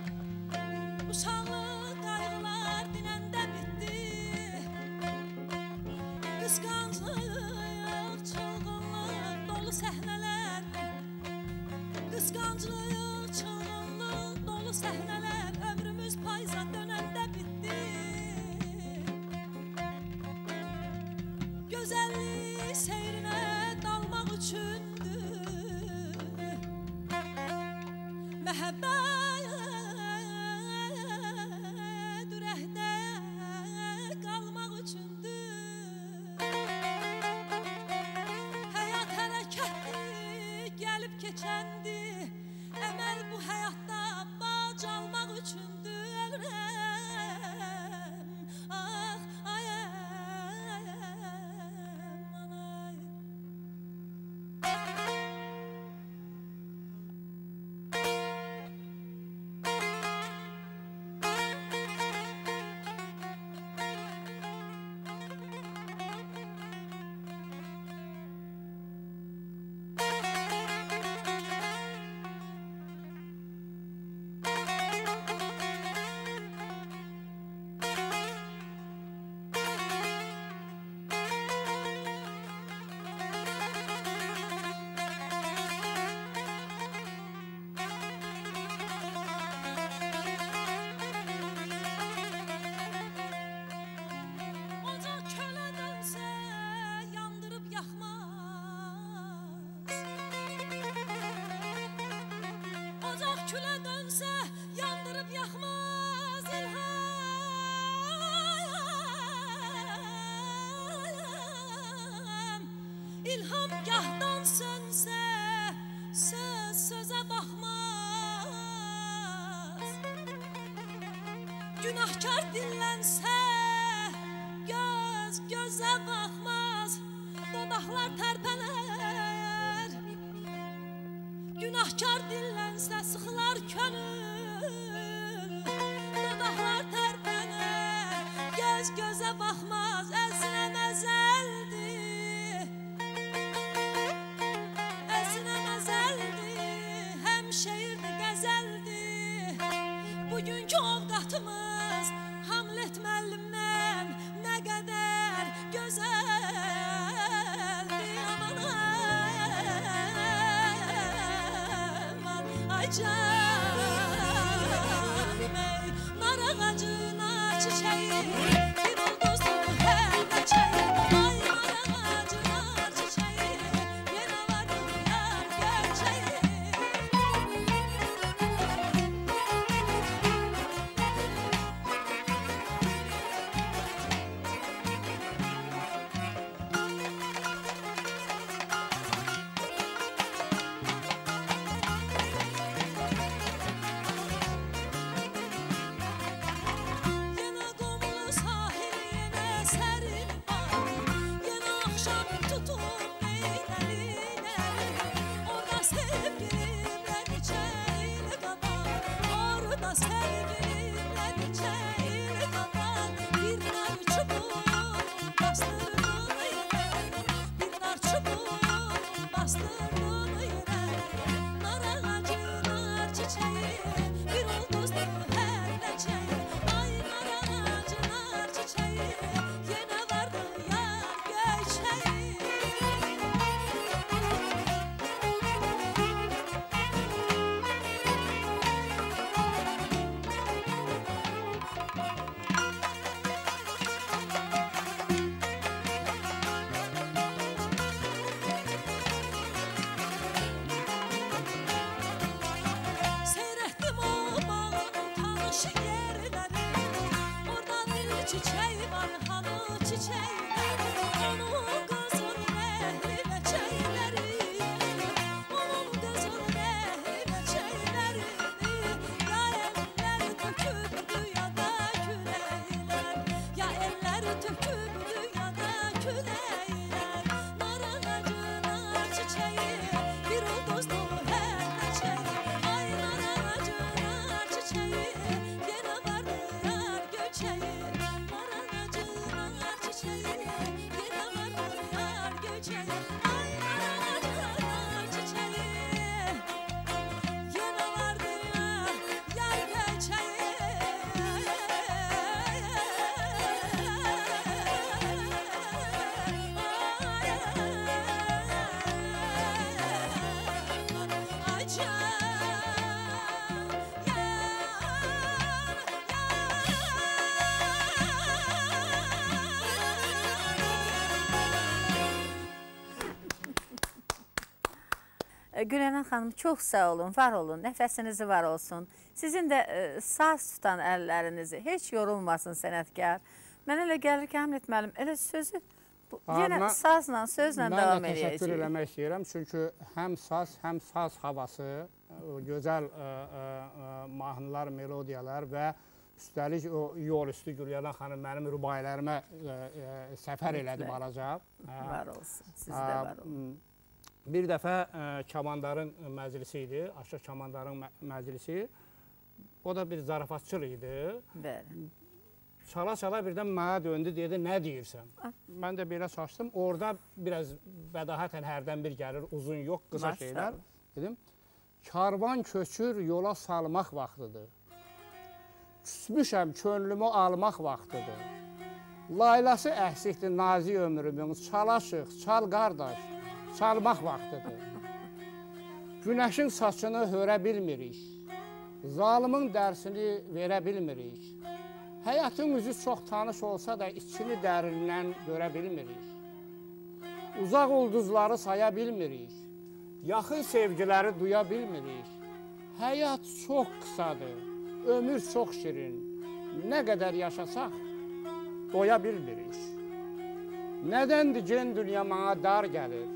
Uşaqlıq qayğılar dinəndə bitdi. Qısqanclıq, çılğınlıq dolu səhnələr. Qısqanclıq, çılğınlıq dolu səhnələr. Ömrümüz payza dönəndə bitdi. Gözəllik seyrinə dalmaq üçündür. Məhəbbət ürəkdə qalmaq üçündür. Həyat hərəkətli gəlib keçəndi. Əməl bu həyatda bac almaq üçündür. Ölürəm, ah, ayəm, anay. Ocaq kölə dönsə yandırıb yaxmaz. Ocaq külə dönsə yandırıb yaxmaz. İlham gahdan sönsə söz sözə baxmaz. Günahkar dinlənsə göz gözə baxmaz. Dodaqlar tərpənər. Günahkar dinlənsə sıxılar könül. Dodaqlar tərpənər. Göz gözə baxmaz. Əzinəm əzəldir. Əzinəm əzəldir. Həm şeirdir, qəzəldir. Bugünkü ovqatımız Hamlet müəllimdən nə qədər gözəldir. Aman aman, ay canım ey. Nar ağacına çiçeği bir ulduzdur hər qəçəyi. Ay nar ağacına çiçeği yenə var yar gerçeği. Yenə qumlu sahil, yenə sərin bağ. Yenə axşam tutub neynəlinə. Orada sevgilimlə neçə il qabaq. Orada sevgilimlə neçə il qabaq. Bir nar çubuq bastırdım yerə. Bir nar çubuq bastırdım yerə. Nar ağacı, nar çiçeği bir ulduzdur hər nəçəyi. Ay nar ağacı, nar çiçeği yenə vardı yar göçəyi. Seyrettim o bağın tanış yerləri. Orada bir çiçeği var, hanı çiçeğləri. Onun qızıl rəhli və çəyləri. Onun qızıl rəhli və çəylərini. Ya elləri tökübdü ya da küləklər. Ya elləri tökübdü ya da küləklər. Nar ağacı, nar çiçeği bir ulduzdur hər nəçəyi. Ay nar ağacı, nar çiçeği yenə Gülənə xanım, çox sağ olun, var olun, nəfəsinizi var olsun. Sizin də saz tutan əllərinizi heç yorulmasın sənətkar. Mən elə gəlir ki, Hamlet müəllim, elə sözü yenə sazla, sözlə davam edəcəyik. Mən də təşəkkür eləmək istəyirəm, çünki həm saz havası, gözəl mahnılar, melodiyalar və üstəlik o yol üstü Gülənə xanım mənim rübailərimə səfər elədi balaca. Var olsun, sizdə var olun. Bir dəfə Kamandarın məclisi idi, Aşıq Kamandarın məclisi. O da bir zarafatçıl idi. Bəli. Çala-çala birdən mənə döndü, dedi, nə deyirsən? Mən də belə çaşdım. Orada biraz bədahətən hərdən bir gəlir, uzun yox, qısa şeylər. Dedim, karvan köçür, yola salmaq vaxtıdır. Küsmüşəm, könlümü almaq vaxtıdır. Laylası əhsikdir nazi ömrümün, çala-çıx, çal qardaş. Çalmaq vaxtıdır. Günəşin saçını hörə bilmirik. Zalimin dərsini verə bilmirik. Həyatın üzü çox tanış olsa da içini dərindən görə bilmirik. Uzaq ulduzları saya bilmirik. Yaxın sevgiləri duya bilmirik. Həyat çox qısadır. Ömür çox şirin. Nə qədər yaşasaq, doya bilmirik. Nədəndir gen dünya mənə dar gəlir?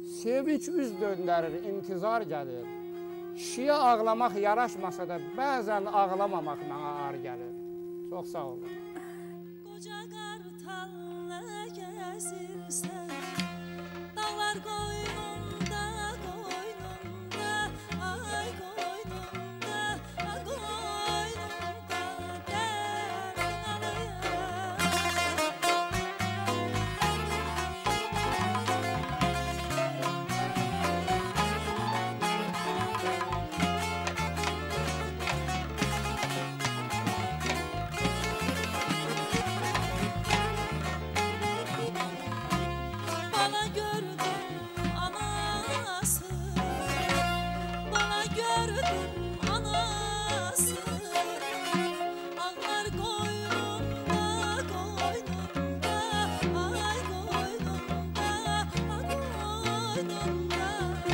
Sevinç üz döndərir, intizar gəlir. Kişiyə ağlamaq yaraşmasa da bəzən ağlamamaq mənə ağır gəlir. Çox sağ olun. Qoca qartalla gəzirsən, dağlar qoynunda, qoynunda, ay qoynunda, qoynunda, dərdin alıyam. Bana gördüm anası, bana gördüm anası. Ağlar koynunda, koynunda, ay koynunda, koynunda,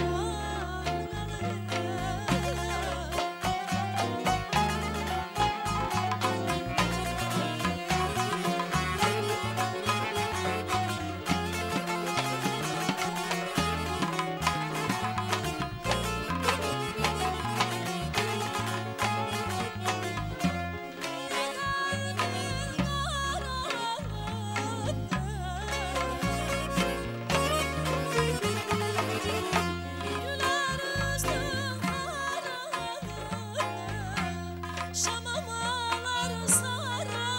şamamalar sarılıp,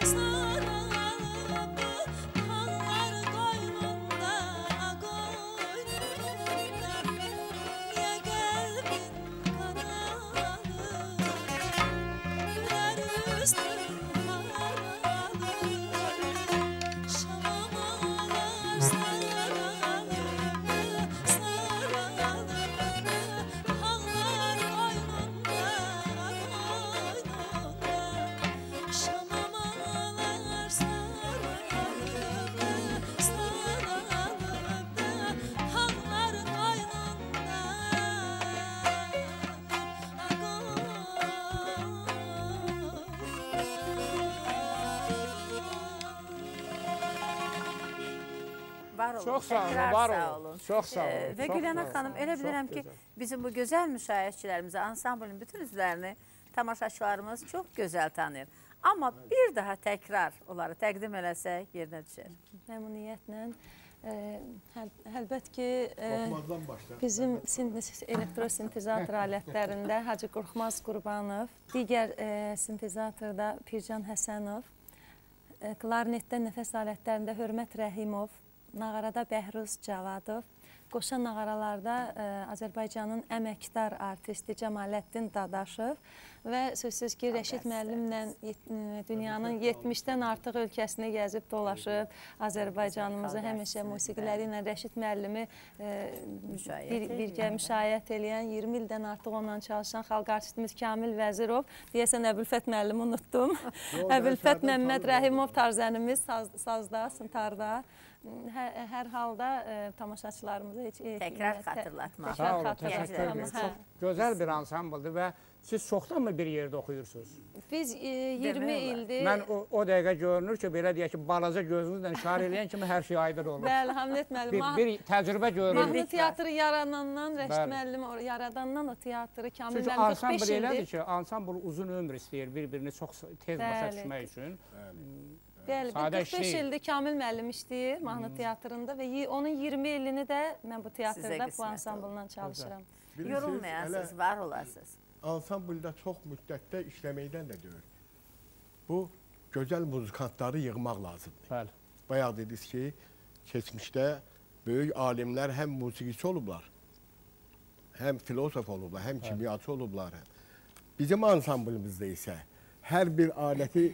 sarılıp, hallar koynunda, koynunda. Niye kalbin karalı, güler üstün haralı, şamamalar sarılıp, sarılıp, hallar koynunda, koynunda. Şamamalar sarılıp, sarılıp, hallar Var olun, Çox sağ olun, təkrar var sağ olun. olun. Çox sağ olun. Və çox Gülənə sağ xanım, olun. elə Çox bilirəm ki, gözəl. bizim bu gözəl müşayiətçilərimizi, ansamblin bütün üzvlərini tamaşaçılarımız çox gözəl tanıyır. Amma bir daha təkrar onları təqdim eləsək yerinə düşər. Məmnuniyyətlə. Əlbət ki, bizim elektrosintezator alətlərində Hacı Qorxmaz Qurbanov, digər sintezatorda Pircan Həsənov, klarnetdə nəfəs alətlərində Hörmət Rəhimov, nağarada Bəhruz Cavadov, qoşa nağaralarda Azərbaycanın əməkdar artisti Cəmaləddin Dadaşov və sözsüz ki, Rəşid müəllimlə dünyanın 70-dən artıq ölkəsini gəzib dolaşıb, Azərbaycanımızı həmişə musiqiləri ilə Rəşid müəllimi birgə müşayiət eləyən, 20 ildən artıq onunla çalışan xalq artistimiz Kamil Vəzirov, deyəsən Əbülfət müəllimi unutdum, Əbülfət Məmməd Rəhimov tarzənimiz sazda, sıntarda Hər halda tamaşaçılarımıza heç təkrar xatırlatmaq. Sağ olun, təşəkkür edirəm. Çox gözəl bir ansambıldır və siz çoxdanmı bir yerdə oxuyursunuz? Biz 20 ildir... Mən o dəqiqə görünür ki, belə deyək ki, balaca gözünüzlə işarə eləyən kimi hər şey aydın olur. Bəli, Hamlet müəllim. Bir təcrübə görünür. Mahnı teatrı yaradandan, Rəşid müəllim yaradandan o teatrı Kamil Çünki müəllim 45 ansambl ildir. elədir ki, ansambl uzun ömür istəyir bir-birini çox tez başa düşmək üçün. Bəli, 45 ildir Kamil müəllim işləyir mahnı teatrında və onun 20 ilini də mən bu teatrda bu ansamblla çalışıram. Yorulmayasınız, var olasınız. Ansamblda çox müddətdə işləməkdən də deyil. Bu, gözəl muzikantları yığmaq lazımdır. Bəli. Bayaq dediniz ki, keçmişdə böyük alimlər həm musiqiçi olublar, həm filosof olublar, həm kimyaçı olublar. Bizim ansamblimizdə isə hər bir aləti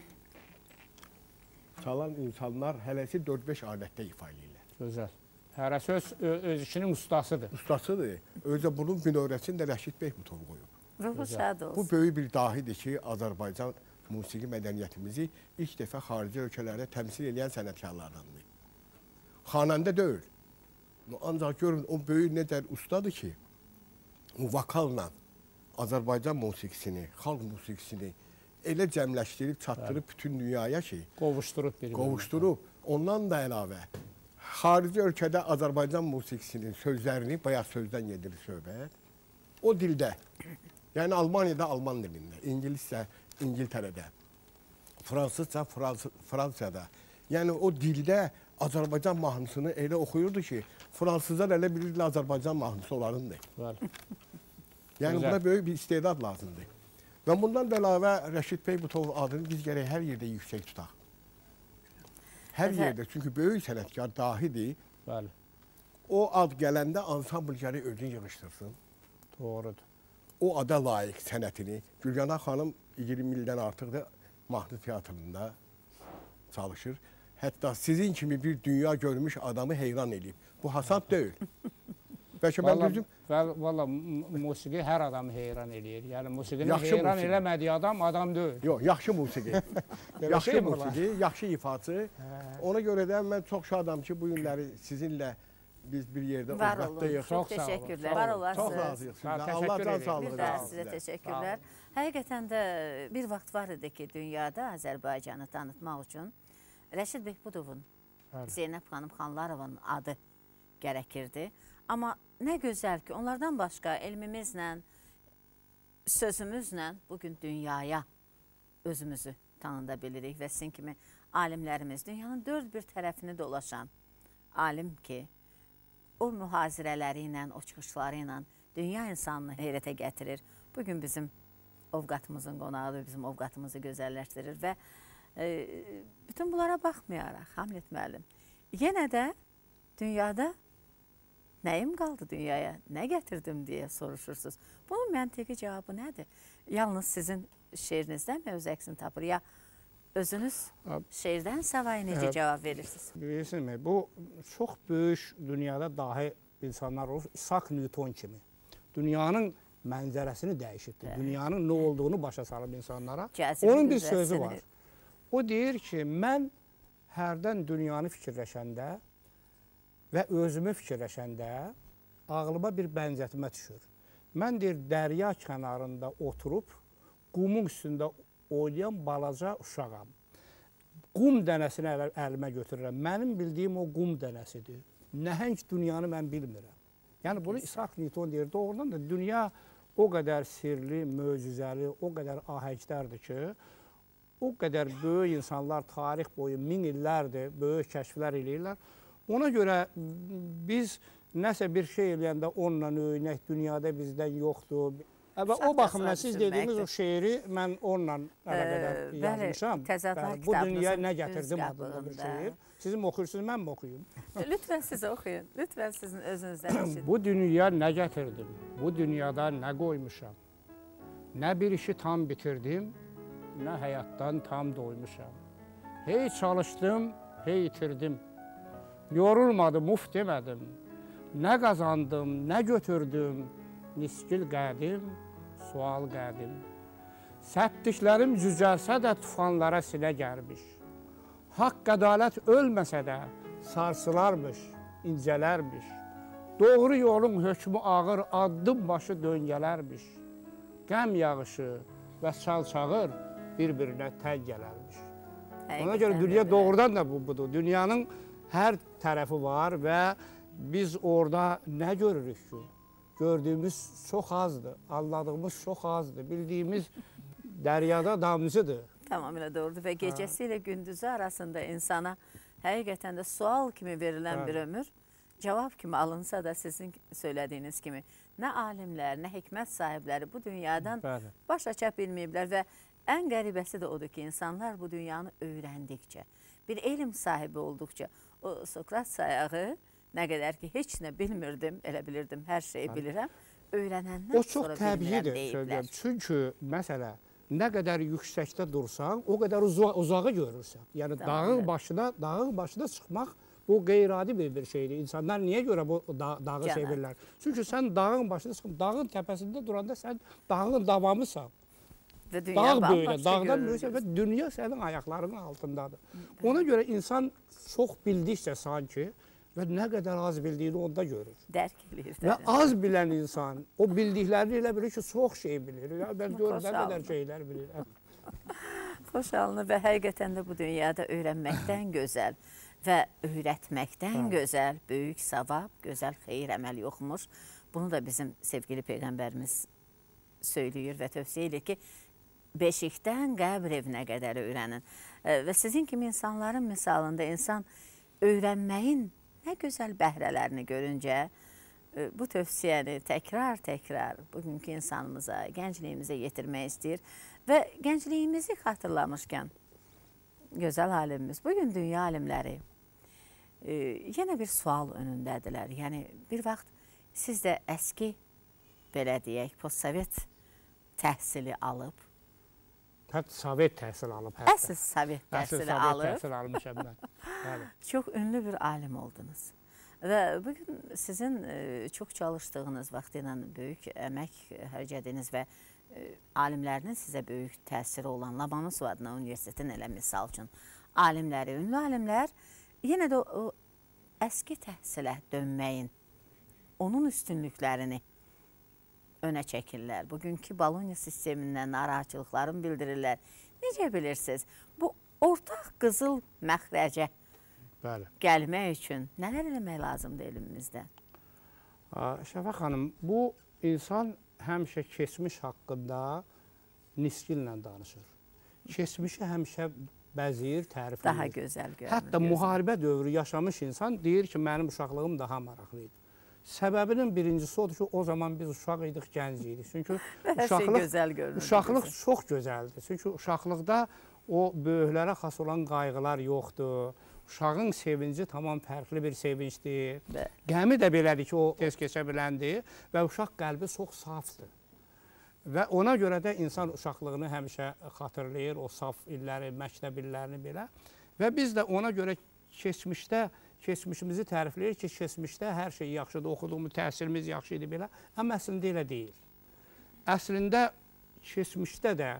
çalan insanlar hələsi 4-5 alətdə ifa edirlər. Gözəl. Hərəsi öz işinin ustasıdır. Ustasıdır. Özə bunun bünövrəsini də Rəşid Behbutov qoyub. Ruhu şad olsun. Bu böyük bir dahidir ki, Azərbaycan musiqi mədəniyyətimizi ilk dəfə xarici ölkələrdə təmsil edən sənətkarlardandır. Xanəndə deyil. Ancaq görün, o böyük necə ustadır ki, o vokalla Azərbaycan musiqisini, xalq musiqisini elə cəmləşdirib, çatdırıb bütün dünyaya ki, qovuşdurub. Ondan da əlavə, xarici ölkədə Azərbaycan musiqisinin sözlərini, bayaq sözdən gedir söhbət, o dildə, yəni Almaniyada Alman dilində, İngiliscə İngiltərədə, Fransızca Fransiyada, yəni o dildə Azərbaycan mahnısını elə oxuyurdu ki, Fransızlar elə bilirlər Azərbaycan mahnısı onlarındır. Yəni buna böyük bir istedad lazımdır. Və bundan da əlavə Rəşid Behbutov adını biz gərək hər yerdə yüksək tutaq. Hər yerdə, çünki böyük sənətkar dahidir. O ad gələndə ansambl gərək özünü yığışdırsın. Doğrudur. O ada layiq sənətini. Gülgəna xanım 20 ildən artıqdır mahnı teatrında çalışır. Hətta sizin kimi bir dünya görmüş adamı heyran edib. Bu hasad deyil. Bəlkə mən düzdüm? Valla musiqi hər adamı heyran eləyir. Yəni musiqini heyran eləmədiyi adam deyil. Yox, yaxşı musiqi. Yaxşı musiqi, yaxşı ifaçı. Ona görə də mən çox şadam ki, bu günləri sizinlə biz bir yerdə ovqatdayıq. Çox təşəkkürlər. Var olasınız. Çox razıyıq sizdən. Allah can sağlığı. Bir daha sizə təşəkkürlər. Həqiqətən də bir vaxt var idi ki, dünyada Azərbaycanı tanıtmaq üçün Rəşid Behbudovun, Zeynəb xanım Xanlarovun adı gərəkirdi. Amma nə gözəl ki, onlardan başqa elmimizlə, sözümüzlə bugün dünyaya özümüzü tanıda bilirik və sizin kimi alimlərimiz dünyanın dörd bir tərəfini dolaşan alim ki, o mühazirələri ilə, o çıxışları ilə dünya insanını heyrətə gətirir. Bugün bizim ovqatımızın qonağıdır, bizim ovqatımızı gözəlləşdirir və bütün bunlara baxmayaraq, Hamlet müəllim, yenə də dünyada nəyim qaldı dünyaya, nə gətirdim deyə soruşursunuz. Bunun məntiqi cavabı nədir? Yalnız sizin şeirinizdən mi öz əksini tapır, ya özünüz şeirdən savayı necə cavab verirsiniz? Bilirsiniz, bu çox böyük dünyada dahi insanlar olur, İshak Newton kimi. Dünyanın mənzərəsini dəyişibdir, dünyanın nə olduğunu başa salıb insanlara. Onun bir sözü var. O deyir ki, mən hərdən dünyanı fikirləşəndə və özümü fikirləşəndə ağlıma bir bənzətmə düşür. Mən deyir, dərya kənarında oturub, qumun üstündə oynayan balaca uşağam. Qum dənəsini əlimə götürürəm. Mənim bildiyim o qum dənəsidir. Nəhəng dünyanı mən bilmirəm. Yəni, bunu İshak Newton deyir. Doğrudan da dünya o qədər sirli, möcüzəli, o qədər ahəngdərdir ki, o qədər böyük insanlar tarix boyu 1000 illərdir böyük kəşflər eləyirlər. Ona görə biz nəsə bir şey eləyəndə onunla öyünək dünyada bizdən yoxdur. Və o baxımdan siz dediyiniz o şeiri mən onunla əlaqədar yazmışam. Bu dünyaya nə gətirdim adında bir şeir. Siz mi oxuyursunuz, mən mi oxuyum? Lütfən siz oxuyun. Lütfən sizin özünüzdən eşidin. Bu dünyaya nə gətirdim? Bu dünyada nə qoymuşam? Nə bir işi tam bitirdim, nə həyatdan tam doymuşam. Hey çalışdım, hey itirdim. Yorulmadım, uf demədim. Nə qazandım, nə götürdüm, niskil qədim, sual qədim. Səpdiklərim cücərsə də tufanlara sinə gəlmiş. Haqq ədalət ölməsə də, sarsılarmış, incələrmiş. Doğru yolun hökmü ağır, addım başı döngələrmiş. Qəm yağışı və çal-çağır bir-birinə tən gələrmiş. Ona görə dünya doğrudan da budur. Dünyanın hər tərəfi var və biz orada nə görürük ki? Gördüyümüz çox azdır, anladığımız çox azdır, bildiyimiz dəryada damcıdır. Tamamilə doğrudur və gecəsi ilə gündüzü arasında insana həqiqətən də sual kimi verilən bir ömür, cavab kimi alınsa da sizin söylədiyiniz kimi nə alimlər, nə hikmət sahibləri bu dünyadan baş aça bilməyiblər və ən qəribəsi də odur ki, insanlar bu dünyanı öyrəndikcə, bir elm sahibi olduqca, o Sokrat sayağı nə qədər ki, heç nə bilmirdim, elə bilirdim, hər şeyi bilirəm, öyrənəndən sonra bilmirəm deyiblər. Çünki, məsələ, nə qədər yüksəkdə dursan, o qədər uzağı görürsən. Yəni, dağın başına çıxmaq bu qeyri-adi bir şeydir. İnsanlar niyə görə bu dağı sevirlər? Çünki sən dağın başına çıxıb, dağın təpəsində duranda sən dağın davamısan. Dağ böylə, dağdan böyləsə və dünya sənin ayaqlarının altındadır. Ona görə insan çox bildikcə sanki və nə qədər az bildiyini onda görür. Dərk edir. Və az bilən insan o bildiklərini elə bilir ki, çox şey bilir. Mən görürəm, nə qədər şeylər bilirəm. Xoş alınır və həqiqətən də bu dünyada öyrənməkdən gözəl və öyrətməkdən gözəl, böyük savab, gözəl xeyir əməl yoxmuş. Bunu da bizim sevgili Peyğəmbərimiz söyləyir və tövsiyə edir ki, beşikdən qəbr evinə qədər öyrənin. Və sizin kimi insanların misalında insan öyrənməyin nə gözəl bəhrələrini görüncə bu tövsiyəni təkrar bugünkü insanımıza, gəncliyimizə yetirmək istəyir və gəncliyimizi xatırlamışkən gözəl alimimiz, bugün dünya alimləri yenə bir sual önündədirlər. Yəni bir vaxt siz də əski, belə deyək, postsovet təhsili alıb, Hətta sovet təhsil alıb. Əsl sovet təhsili alıb. Təhsil almışam mən. Çox ünlü bir alim oldunuz. Və bugün sizin çox çalışdığınız vaxtı ilə böyük əmək hərcədiniz və alimlərinin sizə böyük təsiri olan Lomonosov adına universitetin elə misal üçün alimləri, ünlü alimlər yenə də o əski təhsilə dönməyin, onun üstünlüklərini önə çəkirlər. Bugünkü Bologna sistemindən narahatçılıqlarını bildirirlər. Necə bilirsiniz? Bu ortaq qızıl məxrəcə gəlmək üçün nələr eləmək lazımdır elimizdə? Şəfaq xanım, bu insan həmişə keçmiş haqqında nisgillə danışır. Keçmişi həmişə bəzir, tərifləyir. Daha gözəl görünür. Hətta müharibə dövrü yaşamış insan deyir ki, mənim uşaqlığım daha maraqlı idi. Səbəbinin birincisi odur ki, o zaman biz uşaq idik, gənc idik. Çünki uşaqlıq çox gözəldir. Çünki uşaqlıqda o böyüklərə xas olan qayğılar yoxdur. Uşağın sevinci tamam fərqli bir sevincdir. Qəmi də belədir ki, o tez keçə biləndir və uşaq qəlbi çox safdır. Və ona görə də insan uşaqlığını həmişə xatırlayır, o saf illəri, məktəb illərini belə. Və biz də ona görə keçmişimizi tərifləyir ki, keçmişdə hər şey yaxşıdır, oxuduğumuz təhsilimiz yaxşı idi belə. Amma əslində elə deyil. Əslində keçmişdə də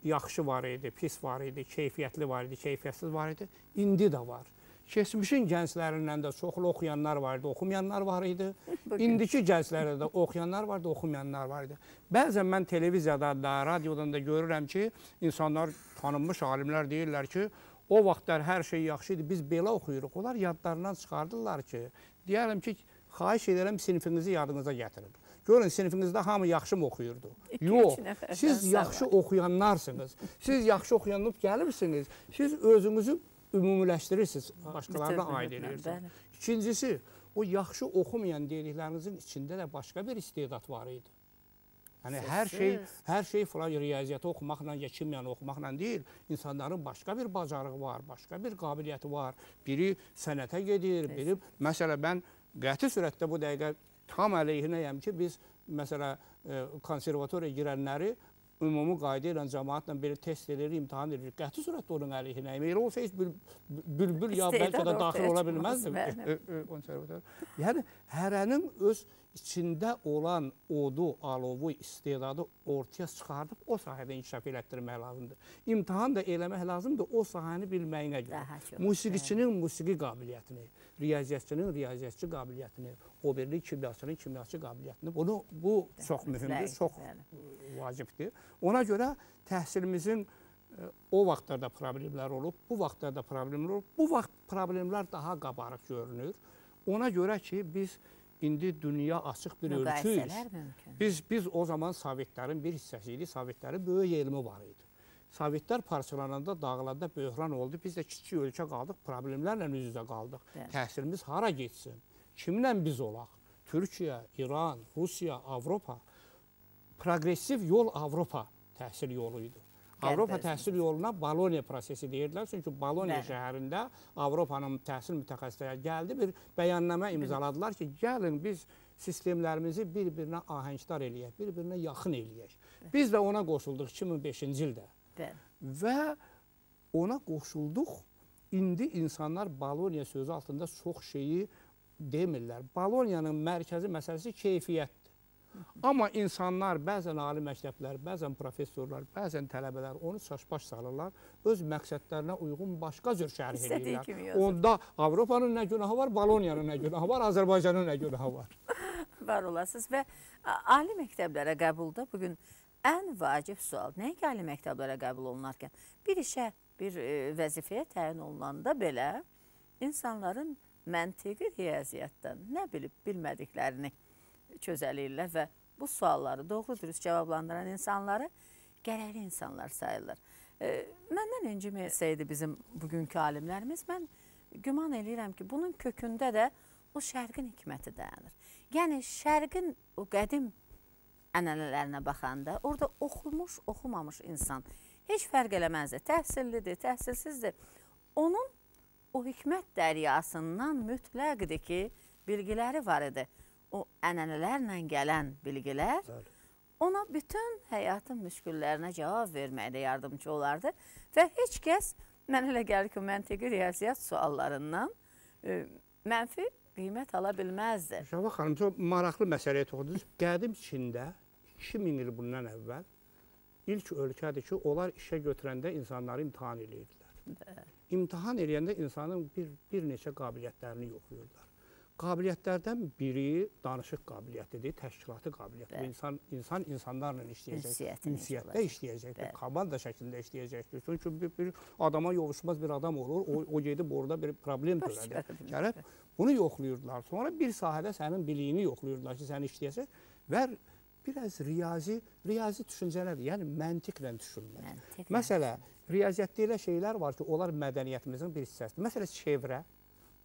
yaxşı var idi, pis var idi, keyfiyyətli var idi, keyfiyyətsiz var idi. İndi də var. Keçmişin gənclərindən də çoxlu oxuyanlar var idi, oxumayanlar var idi. İndiki gənclərdə də oxuyanlar var idi, oxumayanlar var idi. Bəzən mən televiziyadan da, radiodan da görürəm ki, insanlar, tanınmış alimlər deyirlər ki, o vaxtlar hər şey yaxşı idi, biz belə oxuyuruq. Onlar yadlarından çıxardırlar ki, deyərəm ki, xahiş edirəm sinifinizi yadınıza gətirin. Görün, sinifinizdə hamı yaxşı mı oxuyurdu? Yox, siz yaxşı oxuyanlarsınız. Siz yaxşı oxuyanlıq gəlirsiniz, siz özünüzü ümumiləşdirirsiniz, başqalarına aid edirsiniz. İkincisi, o yaxşı oxumayan dediklərinizin içində də başqa bir istedad var idi. Yəni, hər şey falan riyaziyyatı oxumaqla, ya kimyanı oxumaqla deyil, insanların başqa bir bacarığı var, başqa bir qabiliyyəti var. Biri sənətə gedir, biri... Məsələ, mən qəti sürətdə bu dəqiqə tam əleyhinəyəm ki, biz, məsələ, konservatoriya girənləri ümumi qayda ilə cəmaatla belə test edilir, imtihan edilir. Qəti sürətdə onun əleyhinəyəm. Elə olsa heç bülbül ya bəlkə də daxil ola bilməzdir konservatoriya. Yəni, hərənin öz içində olan odu, alovu, istedadı ortaya çıxardıb o sahədə inkişaf elətdirmək lazımdır. İmtahan da eləmək lazımdır o sahəni bilməyinə görə. Musiqiçinin musiqi qabiliyyətini, riyaziyyatçının riyaziyyatçı qabiliyyətini, o birli kimyaçının kimyaçı qabiliyyətini, bu çox mühümdür, çox vacibdir. Ona görə təhsilimizin o vaxtlarda problemlər olub, bu vaxtlarda problemlər olub, bu vaxt problemlər daha qabarıq görünür. Ona görə ki, biz indi dünya açıq bir ölküyüz. Biz o zaman Sovetlərin bir hissəsi idi, Sovetlərin böyük elmi var idi. Sovetlər parçalananda, dağılanda böhran oldu, biz də kiçik ölkə qaldıq, problemlərlə üz-üzə qaldıq. Təhsilimiz hara getsin? Kimlə biz olaq? Türkiyə, İran, Rusiya, Avropa. Progresiv yol Avropa təhsil yolu idi. Avropa təhsil yoluna Bologna prosesi deyirdilər. Çünki Bologna şəhərində Avropanın təhsil mütəxəssisləri gəldi, bir bəyannamə imzaladılar ki, gəlin biz sistemlərimizi bir-birinə ahəngdar eləyək, bir-birinə yaxın eləyək. Biz də ona qoşulduq 2005-ci ildə. Və ona qoşulduq. İndi insanlar Bologna sözü altında çox şeyi demirlər. Bolognanın mərkəzi məsələsi keyfiyyətdir. Amma insanlar, bəzən ali məktəblər, bəzən professorlar, bəzən tələbələr onu çaş-baş salırlar, öz məqsədlərinə uyğun başqa cür şərh edirlər. Onda Avropanın nə günahı var, Bolognaның nə günahı var, Azərbaycanın nə günahı var. Var olasınız və ali məktəblərə qəbulda bugün ən vacib sual, nəyə ali məktəblərə qəbul olunarkən? Bir işə, bir vəzifəyə təyin olunanda belə insanların məntiqi riyaziyyatdan nə bilib bilmədiklərini çözəliyirlər və bu sualları doğru dürüst cavablandıran insanları gərəkli insanlar sayılır. Məndən inciməsəydi bizim bugünkü alimlərimiz, mən güman eləyirəm ki, bunun kökündə də o şərqin hikməti dayanır. Yəni, şərqin o qədim ənənələrinə baxanda, orada oxumuş, oxumamış insan heç fərq eləməzdir. Təhsillidir, təhsilsizdir. Onun o hikmət dəryasından mütləqdir ki, bilgiləri var idi. O ənənələrlə gələn bilgilər ona bütün həyatın müşküllərinə cavab verməkdə yardımcı olardı və heç kəs, mən elə gəlir ki, məntiqi riyaziyyat suallarından mənfi qiymət ala bilməzdi. Şəfa xanım, çox maraqlı məsələyə toxudunuz. Qədim Çində 2000 il bundan əvvəl ilk ölkədir ki, onlar işə götürəndə insanları imtahan edirdilər. İmtahan edəndə insanın bir neçə qabiliyyətlərini yoxlayırlar. Qabiliyyətlərdən biri danışıq qabiliyyətidir, təşkilati qabiliyyətidir. İnsan insanlarla işləyəcək, ünsiyyətdə işləyəcəkdir, komanda şəklində işləyəcəkdir. Çünki bir adama yovuşmaz bir adam olur, o gedib orada bir problem törədir. Gəlib, bunu yoxlayırdılar. Sonra bir sahədə sənin biliyini yoxlayırdılar ki, sən işləyəcək və biraz riyazi düşüncələrdir, yəni məntiqlə düşünmək. Məsələ, riyaziyyatda elə şeylər var ki, onlar mədəniyyətimizin bir hissəsidir. Məsələ, çevrə,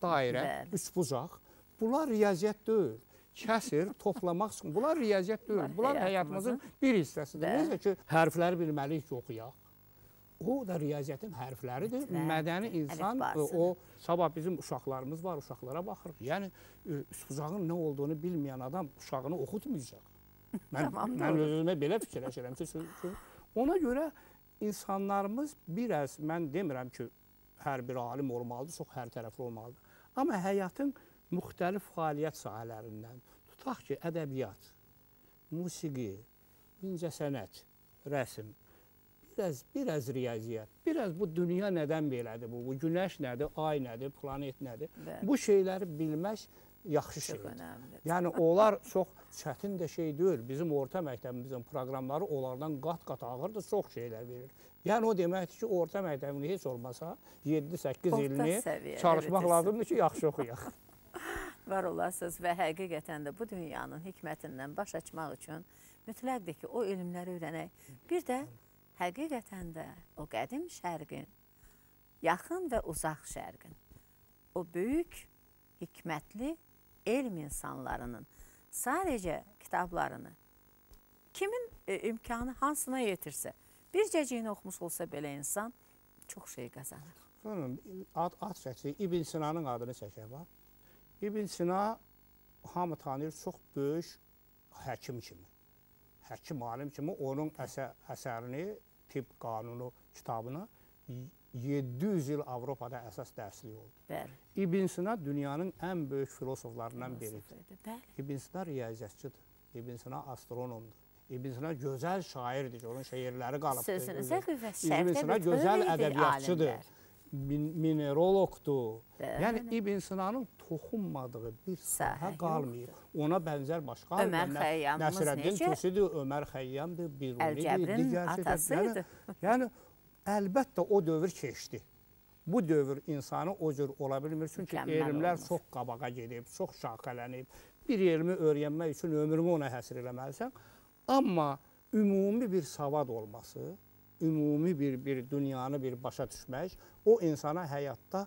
dairə, üçbucaq. Bunlar riyaziyyat deyil. Kəsir, toplamaq üçün. Bunlar riyaziyyat deyil. Bunlar həyatımızın bir hissəsidir. Necə ki, hərfləri bilməliyik ki, oxuyaq. O da riyaziyyatın hərfləridir. Mədəni insan, o sabah bizim uşaqlarımız var, uşaqlara baxırıq. Yəni, üçbucağın nə olduğunu bilməyən adam uşağını oxutmayacaq. Mən özümə belə fikirləşirəm ki, ona görə insanlarımız biraz, mən demirəm ki, hər bir alim olmalıdır, çox hər tərəfli olmalıdır. Amma həyatın müxtəlif fəaliyyət sahələrindən, tutaq ki, ədəbiyyat, musiqi, incəsənət, rəsm, biraz riyaziyyat, biraz bu dünya nədən belədir, bu günəş nədir, ay nədir, planet nədir, bu şeyləri bilmək yaxşı şeydir. Yəni, onlar çox çətin də şey deyil. Bizim orta məktəbimizin proqramları onlardan qat-qat ağırdır, çox şeylər verir. Yəni, o deməkdir ki, orta məktəbini heç olmasa 7-8 ilini çalışmaq lazımdır ki, yaxşı oxuyaq. Var olasınız və həqiqətən də bu dünyanın hikmətindən baş açmaq üçün mütləqdir ki, o elmləri öyrənək. Bir də həqiqətən də o qədim şərqin, yaxın və uzaq şərqin, o böyük, hikmətli elm insanlarının sadəcə kitablarını kimin imkanı hansına yetirsə, bir cəciyini oxumuş olsa belə insan çox şey qazanır. Ad çəkir, İbn Sinanın adını çəkər var. İbn Sina hamı tanıyır, çox böyük həkim kimi, həkim alim kimi onun əsərini, tibb qanunu kitabını 700 il Avropada əsas dərsliyi oldu. Bəli. İbn Sina dünyanın ən böyük filosoflarından biridir. Bəli. İbn Sina riyaziyyatçıdır. İbn Sina astronomdur. İbn Sina gözəl şairdir. Onun şeirləri qalıbdır. Sözünüzə qüvvət, İbn Sina gözəl ədəbiyyatçıdır. Minerologdur. Yəni İbn Sinanın toxunmadığı bir sahə qalmayıb. Ona bənzər başqa Ömər Xəyyamımız Nəsrəddin necə? Tusidir, Ömər Xəyyamdır, Birunidir, Əl-Cəbrin atasıydı. Yəni əlbəttə o dövr keçdi. Bu dövr insanı o cür ola bilmir. Çünki elmlər çox qabağa gedib, çox şaxələnib. Bir elmi öyrənmək üçün ömrünü ona həsr eləməlisən. Amma ümumi bir savad olması, ümumi bir dünyanı bir başa düşmək, o insana həyatda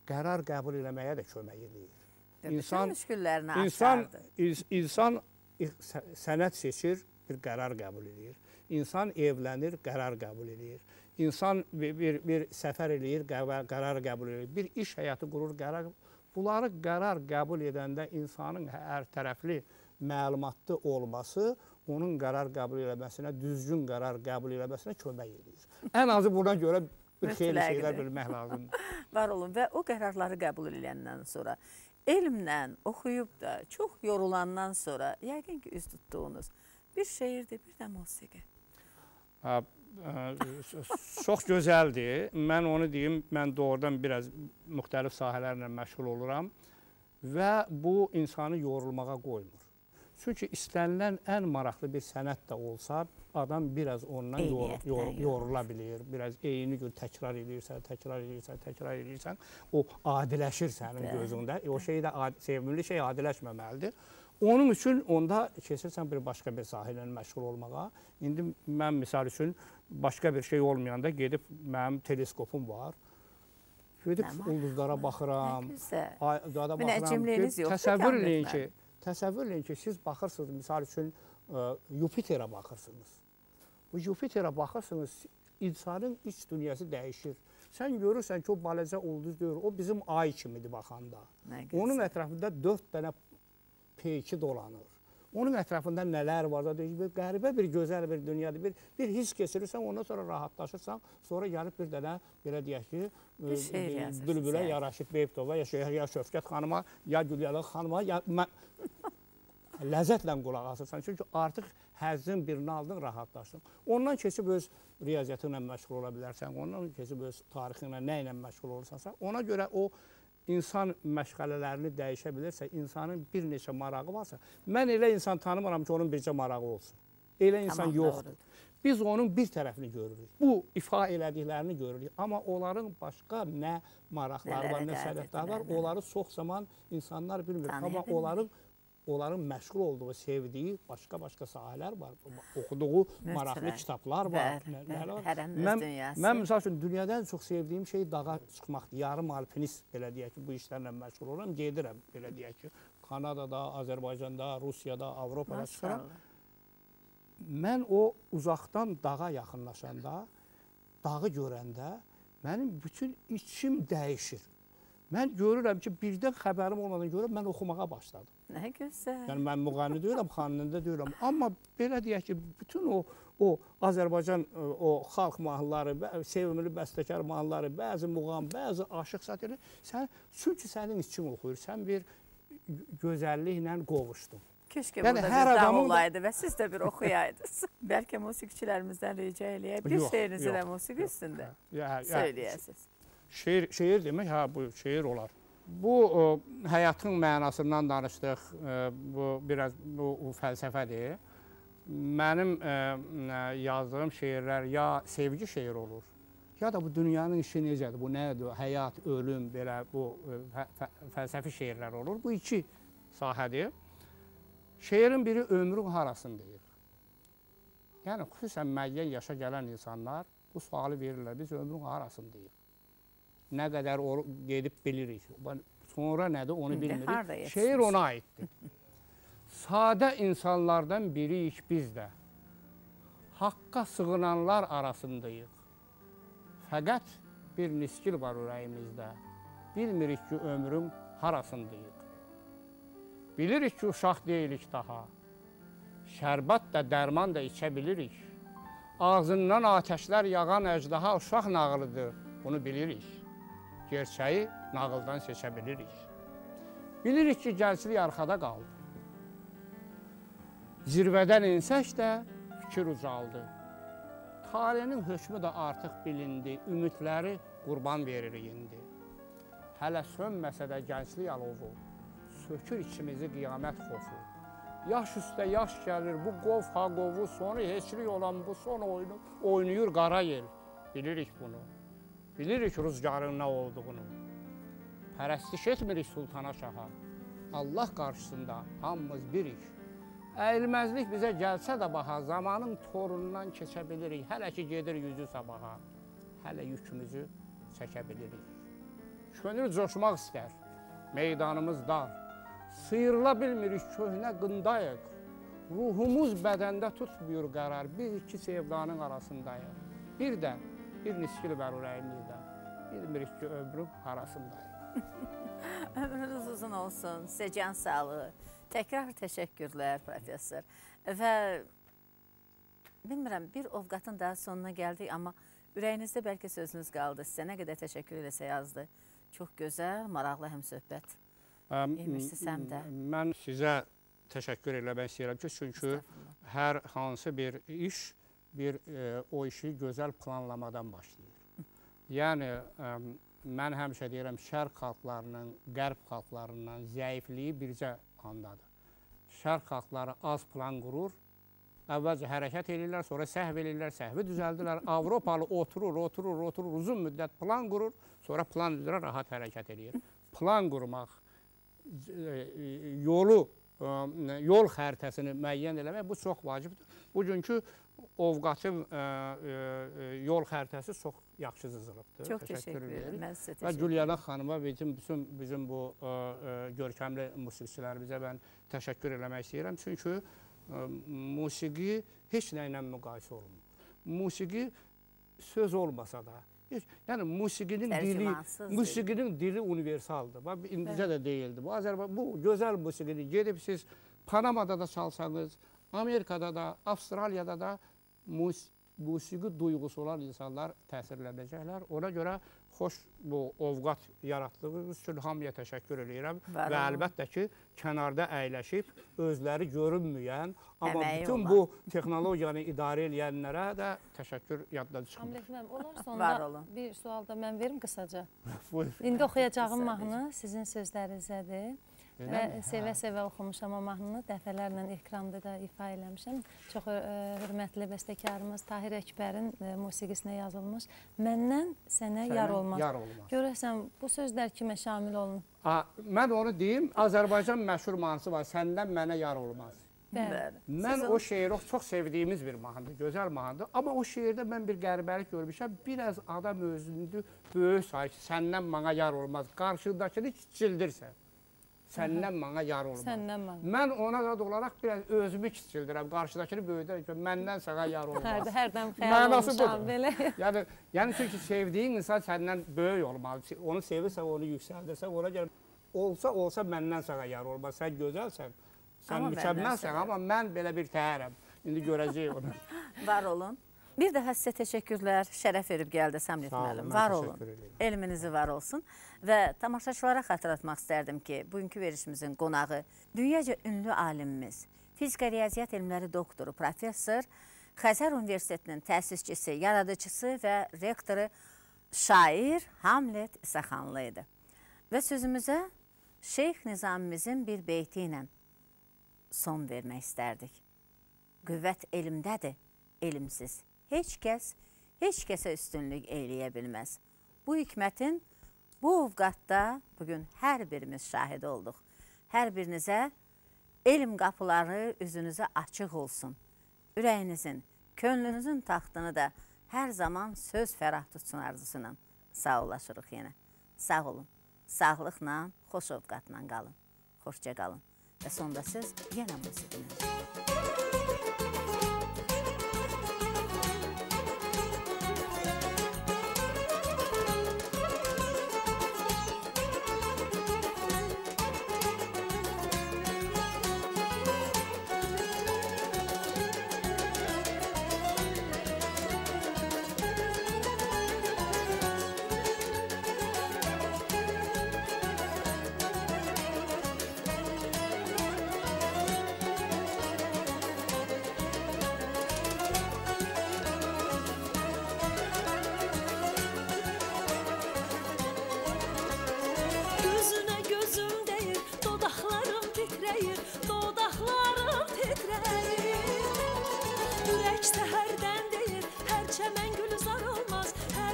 qərar qəbul eləməyə də kömək edir. Bütün müşküllərini aşardı. İnsan sənət seçir, bir qərar qəbul edir. İnsan evlənir, qərar qəbul edir. İnsan bir səfər eləyir, qərar qəbul edir. Bir iş həyatı qurur, qərar. Bunları qərar qəbul edəndə insanın hər tərəfli məlumatlı olması onun qərar qəbul eləməsinə, düzgün qərar qəbul eləməsinə kömək edir. Ən azı buna görə bir xeyli şeylər bilmək lazımdır. Var olun və o qərarları qəbul edəndən sonra elmlə oxuyub da çox yorulandan sonra yəqin ki üz tutduğunuz bir şeirdir, bir də musiqi. Çox gözəldir. Mən onu deyim, mən doğrudan biraz müxtəlif sahələrlə məşğul oluram və bu insanı yorulmağa qoymur. Çünki istənilən ən maraqlı bir sənət də olsa, adam biraz ondan yorula bilir. Biraz eyni gün təkrar edirsən, o adiləşir sənin gözündə. O şey də sevimli şey adiləşməməlidir. Onun üçün onda keçirsən bir başqa bir sahə ilə məşğul olmağa. İndi mən misal üçün başqa bir şey olmayanda gedib mənim teleskopum var. Gedib ulduzlara baxıram. Təsəvvür eləyin ki, siz baxırsınız, misal üçün Yupiterə baxırsınız. Bu Yupiterə baxırsınız, insanın iç dünyası dəyişir. Sən görürsən ki, o balaca ulduz deyir, o bizim ay kimidir baxanda. Onun ətrafında 4 dənə peyki dolanır. Onun ətrafında nələr var da, qəribə bir, gözəl bir dünyadır. Bir hiss keçirirsən, ondan sonra rahatlaşırsan, sonra gəlib bir dənə, belə deyək ki, Bülbülə, ya Raşid Beyibdova, ya Şövkət xanıma, ya Gülyalıq xanıma, ləzzətlə qulaq asırsan. Çünki artıq həzzin birini aldın, rahatlaşdın. Ondan keçib öz riyaziyyatı ilə məşğul ola bilərsən, ondan keçib öz tarixi ilə, nə ilə məşğul olursansa, ona görə o İnsan məşğələlərini dəyişə bilirsə, insanın bir neçə marağı varsa, mən elə insan tanımıram ki, onun bircə marağı olsun. Elə insan yoxdur. Biz onun bir tərəfini görürük. Bu, ifa elədiklərini görürük. Amma onların başqa nə maraqları var, nə sədəfləri var, onları çox zaman insanlar bilmir. Amma onların məşğul olduğu, sevdiyi başqa sahələr var. Oxuduğu maraqlı kitablar var. Mən misal üçün dünyadan çox sevdiyim şey dağa çıxmaqdır. Yarım alpinist, belə deyək ki, bu işlərlə məşğul oluram. Gedirəm, belə deyək ki, Kanadada, Azərbaycanda, Rusiyada, Avropada çıxıram. Mən o uzaqdan dağa yaxınlaşanda, dağı görəndə mənim bütün içim dəyişir. Mən görürəm ki, birdən xəbərim olmadan görə mən oxumağa başladım. Nə gözəl. Yəni, mən müğənni deyirəm, xanəndə deyirəm. Amma belə deyək ki, bütün o Azərbaycan xalq mahnıları, sevimli bəstəkar mahnıları, bəzi muğam, bəzi aşıq satiri, çünki sənin için oxuyur, sən bir gözəlliklə qovuşdun. Keşke burada bir dağ olaydı və siz də bir oxuyaydınız. Bəlkə musiqiçilərimizdən rica eləyək. Bir şeirinizi də musiqi üstündə söyləyəsiniz. Şeir demək, bu şeir olar. Bu həyatın mənasından danışdıq, bu fəlsəfədir. Mənim yazdığım şeirlər ya sevgi şeir olur, ya da bu dünyanın işi necədir, bu nədir, həyat, ölüm, belə bu fəlsəfi şeirlər olur. Bu iki sahədir. Şeirin biri ömrün harasındayıq. Yəni, xüsusən müəyyən yaşa gələn insanlar bu sualı verirlər, biz ömrün harasındayıq. Nə qədər gedib bilirik. Sonra nədir, onu bilmirik. Şeir ona aiddir. Sadə insanlardan biriyik biz də. Haqqa sığınanlar arasındayıq. Fəqət bir niskil var ürəyimizdə. Bilmirik ki, ömrün harasındayıq. Bilirik ki, uşaq deyilik daha. Şərbat da, dərman da içə bilirik. Ağzından atəşlər yağan əcdaha uşaq nağılıdır. Bunu bilirik. Gerçəyi nağıldan seçə bilirik. Bilirik ki, gənclik arxada qaldı. Zirvədən insək də fikir ucaldı. Talihinin hökmü də artıq bilindi, ümidləri qurban verir indi. Hələ sönməsə də gənclik alovu, sökür içimizi qiyamət xofu. Yaş üstə yaş gəlir, bu qov ha qovu, sonu heçlik olan bu son oyunu oynayır qara yel. Bilirik bunu, bilirik rüzgarın nə olduğunu. Pərəstiş etmirik sultana şaha, Allah qarşısında hamımız birik. Əyilməzlik bizə gəlsə də baha, zamanın torunundan keçə bilirik. Hələ ki gedir yüzü sabaha, hələ yükümüzü çəkə bilirik. Könül coşmaq istər, meydanımız dar. Sıyırıla bilmirik köhnə qındayıq. Ruhumuz bədəndə tutmuyor qərar, biz iki sevdanın arasındayıq. Bir də, bir niskil var ürəyimizdə, bilmirik ki ömrüm arasındayıq. Ömrünüz uzun olsun, sizə can sağlığı. Təkrar təşəkkürlər, professor. Və bilmirəm, bir ovqatın daha sonuna gəldik, amma ürəyinizdə bəlkə sözünüz qaldı. Sizə nə qədər təşəkkür eləsə yazdı. Çox gözəl, maraqlı həm söhbət. Emirsiniz həm də. Mən sizə təşəkkür eləmək istəyirəm ki, çünki hər hansı bir iş, o işi gözəl planlamadan başlayır. Yəni, mən həmişə deyirəm, şərq xalqlarının, qərb xalqlarından zəifliyi bircə andadır. Şərq xalqları az plan qurur, əvvəlcə hərəkət edirlər, sonra səhv edirlər, səhvi düzəldirlər. Avropalı oturur, uzun müddət plan qurur, sonra plan üzrə rahat hərəkət edir. Plan qurmaq, yol xəritəsini müəyyən eləmək, bu çox vacibdir. Bugünkü ovqatın yol xəritəsi çox yaxşı cızılıbdır. Çox təşəkkür edirəm. Mən sizə təşəkkür edirəm. Və Gülyana xanıma və bizim bu görkəmli musiqiçilərimizə mən təşəkkür eləmək istəyirəm. Çünki musiqi heç nə ilə müqayisə olunmur. Musiqi söz olmasa da, yəni musiqinin dili universaldır. İndicə də deyildi. Bu gözəl musiqini gedib siz Panamada da çalsanız, Amerikada da, Avstraliyada da musiqi duyğusu olan insanlar təsirlənəcəklər. Ona görə xoş bu ovqat yaratdığınız üçün hamıya təşəkkür edirəm. Və əlbəttə ki, kənarda əyləşib, özləri görünməyən, amma bütün bu texnologiyanı idarə edənlərə də təşəkkür yaddan çıxmır. Amlek mənim, olar sonunda bir sual da mən verim qısaca. İndi oxuyacağım mahnı sizin sözlərinizdədir. Və sevə-sevə oxumuşam o mahnını, dəfələrlə ekranda da ifa eləmişəm. Çox hörmətli bəstəkarımız Tahir Əkbərin musiqisinə yazılmış Məndən sənə yar olmaz. Görəsən, bu sözlər kimə şamil olunub? Mən onu deyim, Azərbaycan məşhur mahnısı var, Səndən mənə yar olmaz. Mən o şeiri çox sevdiyimiz bir mahnıdır, gözəl mahnıdır. Amma o şeirdə mən bir qəribəlik görmüşəm, biraz adam özündür, böyük sayı, səndən mənə yar olmaz, qarşıdakını kiçildirsən. Səndən mənə yar olmaz. Mən ona da olaraq biraz özümü kiçildirəm, qarşıdakını böyüdərək, məndən sənə yar olmaz. Hərdən xəyal olmuşam belə. Yəni, çünki sevdiyin insan səndən böyük olmalı. Onu sevirsən, onu yüksəldirsən, ona görə olsa məndən sənə yar olmaz. Sən gözəlsən, sən mükəmməlsən, amma mən belə bir təhərəm. İndi görəcəyik onu. Var olun. Bir daha sizə təşəkkürlər, şərəf verib gəldi Səmrət müəllim. Var olun, elminizi var olsun. Və tamaşaçılara xatırlatmaq istərdim ki, bugünkü verişimizin qonağı dünyaca ünlü alimimiz, fizika riyaziyyat elmləri doktoru, professor, Xəzər Universitetinin təsisçisi, yaradıcısı və rektoru, şair Hamlet İsaxanlı idi. Və sözümüzə Şeyx Nizamimizin bir beyti ilə son vermək istərdik. Qüvvət elmdədir, elmsiz. Heç kəsə üstünlük eyləyə bilməz. Bu hikmətin bu ovqatda bugün hər birimiz şahid olduq. Hər birinizə elm qapıları üzünüzə açıq olsun. Ürəyinizin, könlünüzün taxtını da hər zaman söz fərah tutsun arzusuna. Sağollaşırıq yenə. Sağ olun. Sağlıqla, xoş ovqatla qalın. Xoşça qalın. Və sonda siz yenə musiqiniz.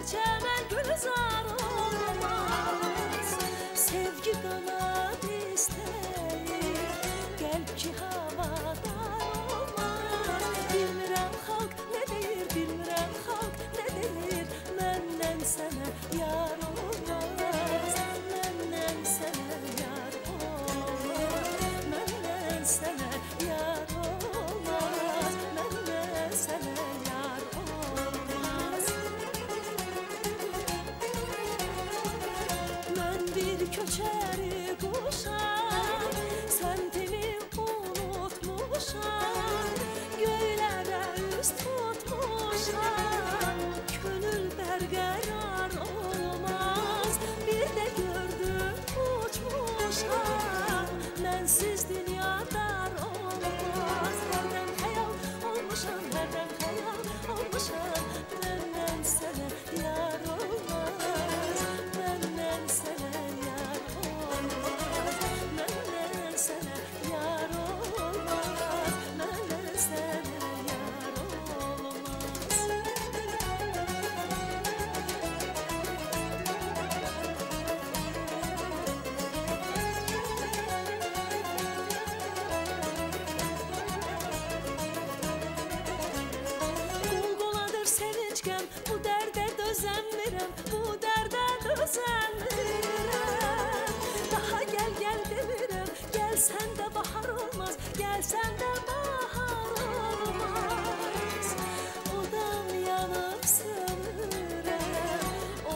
her çemen gülzar olmaz. Sevgi kanat isteyir, kalp ki havadar olmaz. Bilmirəm xalq ne deyir, bilmirəm xalq ne deyir, məndən sənə yar olmaz. Məndən sənə yar olmaz, məndən sənə yar olmaz, məndən sənə yar olmaz. Mən bir köçəri quşam, səmtimi unutmuşam, göylərə üst tutmuşam, könül bərqərar olmaz, bir də gördüm uçmuşam, mənsiz dünya dar olmaz. Hərdən xəyal olmuşam, hərdən xəyal olmuşam, məndən sənə yar olmaz, məndən sənə yar olmaz, məndən sənə yar olmaz, məndən sənə yar olmaz. Qol-qoladır sevincəm, bu dərdə dözəmirəm, bu dərdə dözəmirəm. Daha gəl demirəm, gəlsən də bahar olmaz, gəlsən də bahar olmaz. Odam yanıb sönürəm,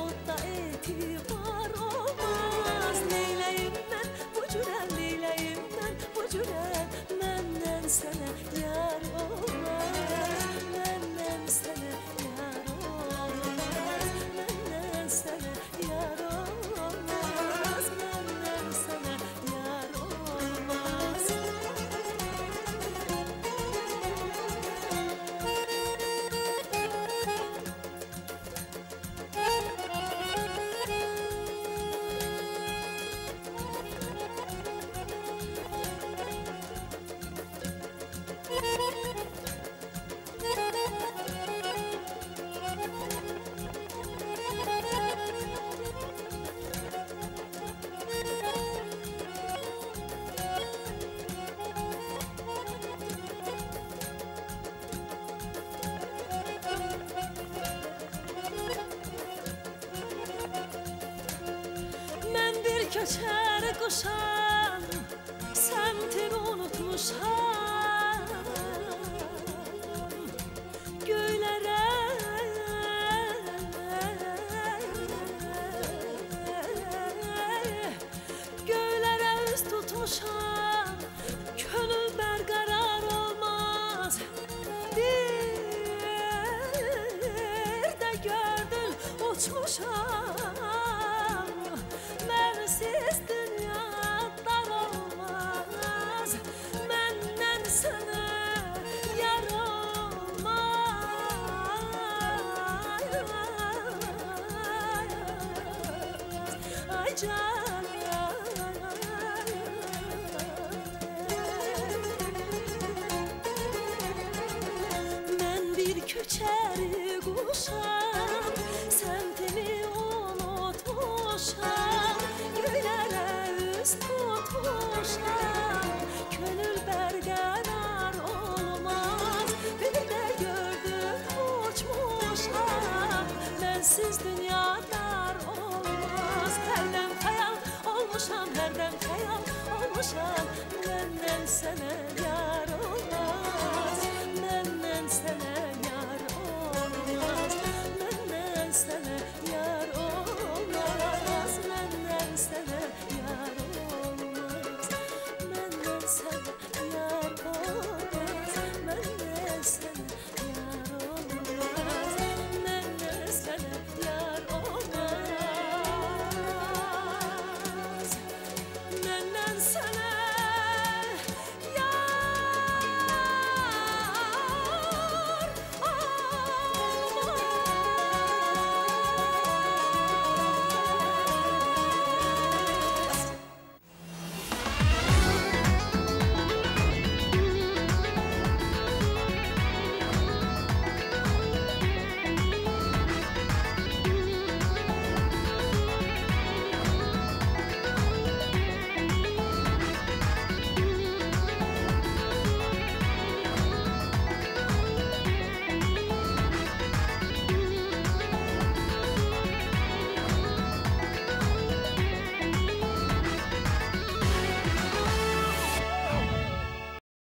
odda etibar olmaz. Neyləyim mən bu cürəm, neyləyim mən bu cürəm, məndən sənə yar olmaz, məndən sənə yar olmaz, məndən sənə yar olmaz, məndən sənə yar olmaz. Mən bir köçər quşam, səmtimi unutmuşam, göylərə üz tutmuşam, könül bərqərar olmaz. Bir də gördün uçmuşam, mənsiz dünya dar olmaz, məndən sənə yar olmaz. Ay can. Mən bir köçəri quşam, səmtimi unutmuşam, göylərə üz tutmuşam, könül bərqərar olmaz. Bir də gördüm uçmuşam, mənsiz dünya dar olmaz. Hərdən xəyal olmuşam, hərdən xəyal olmuşam, məndən sənə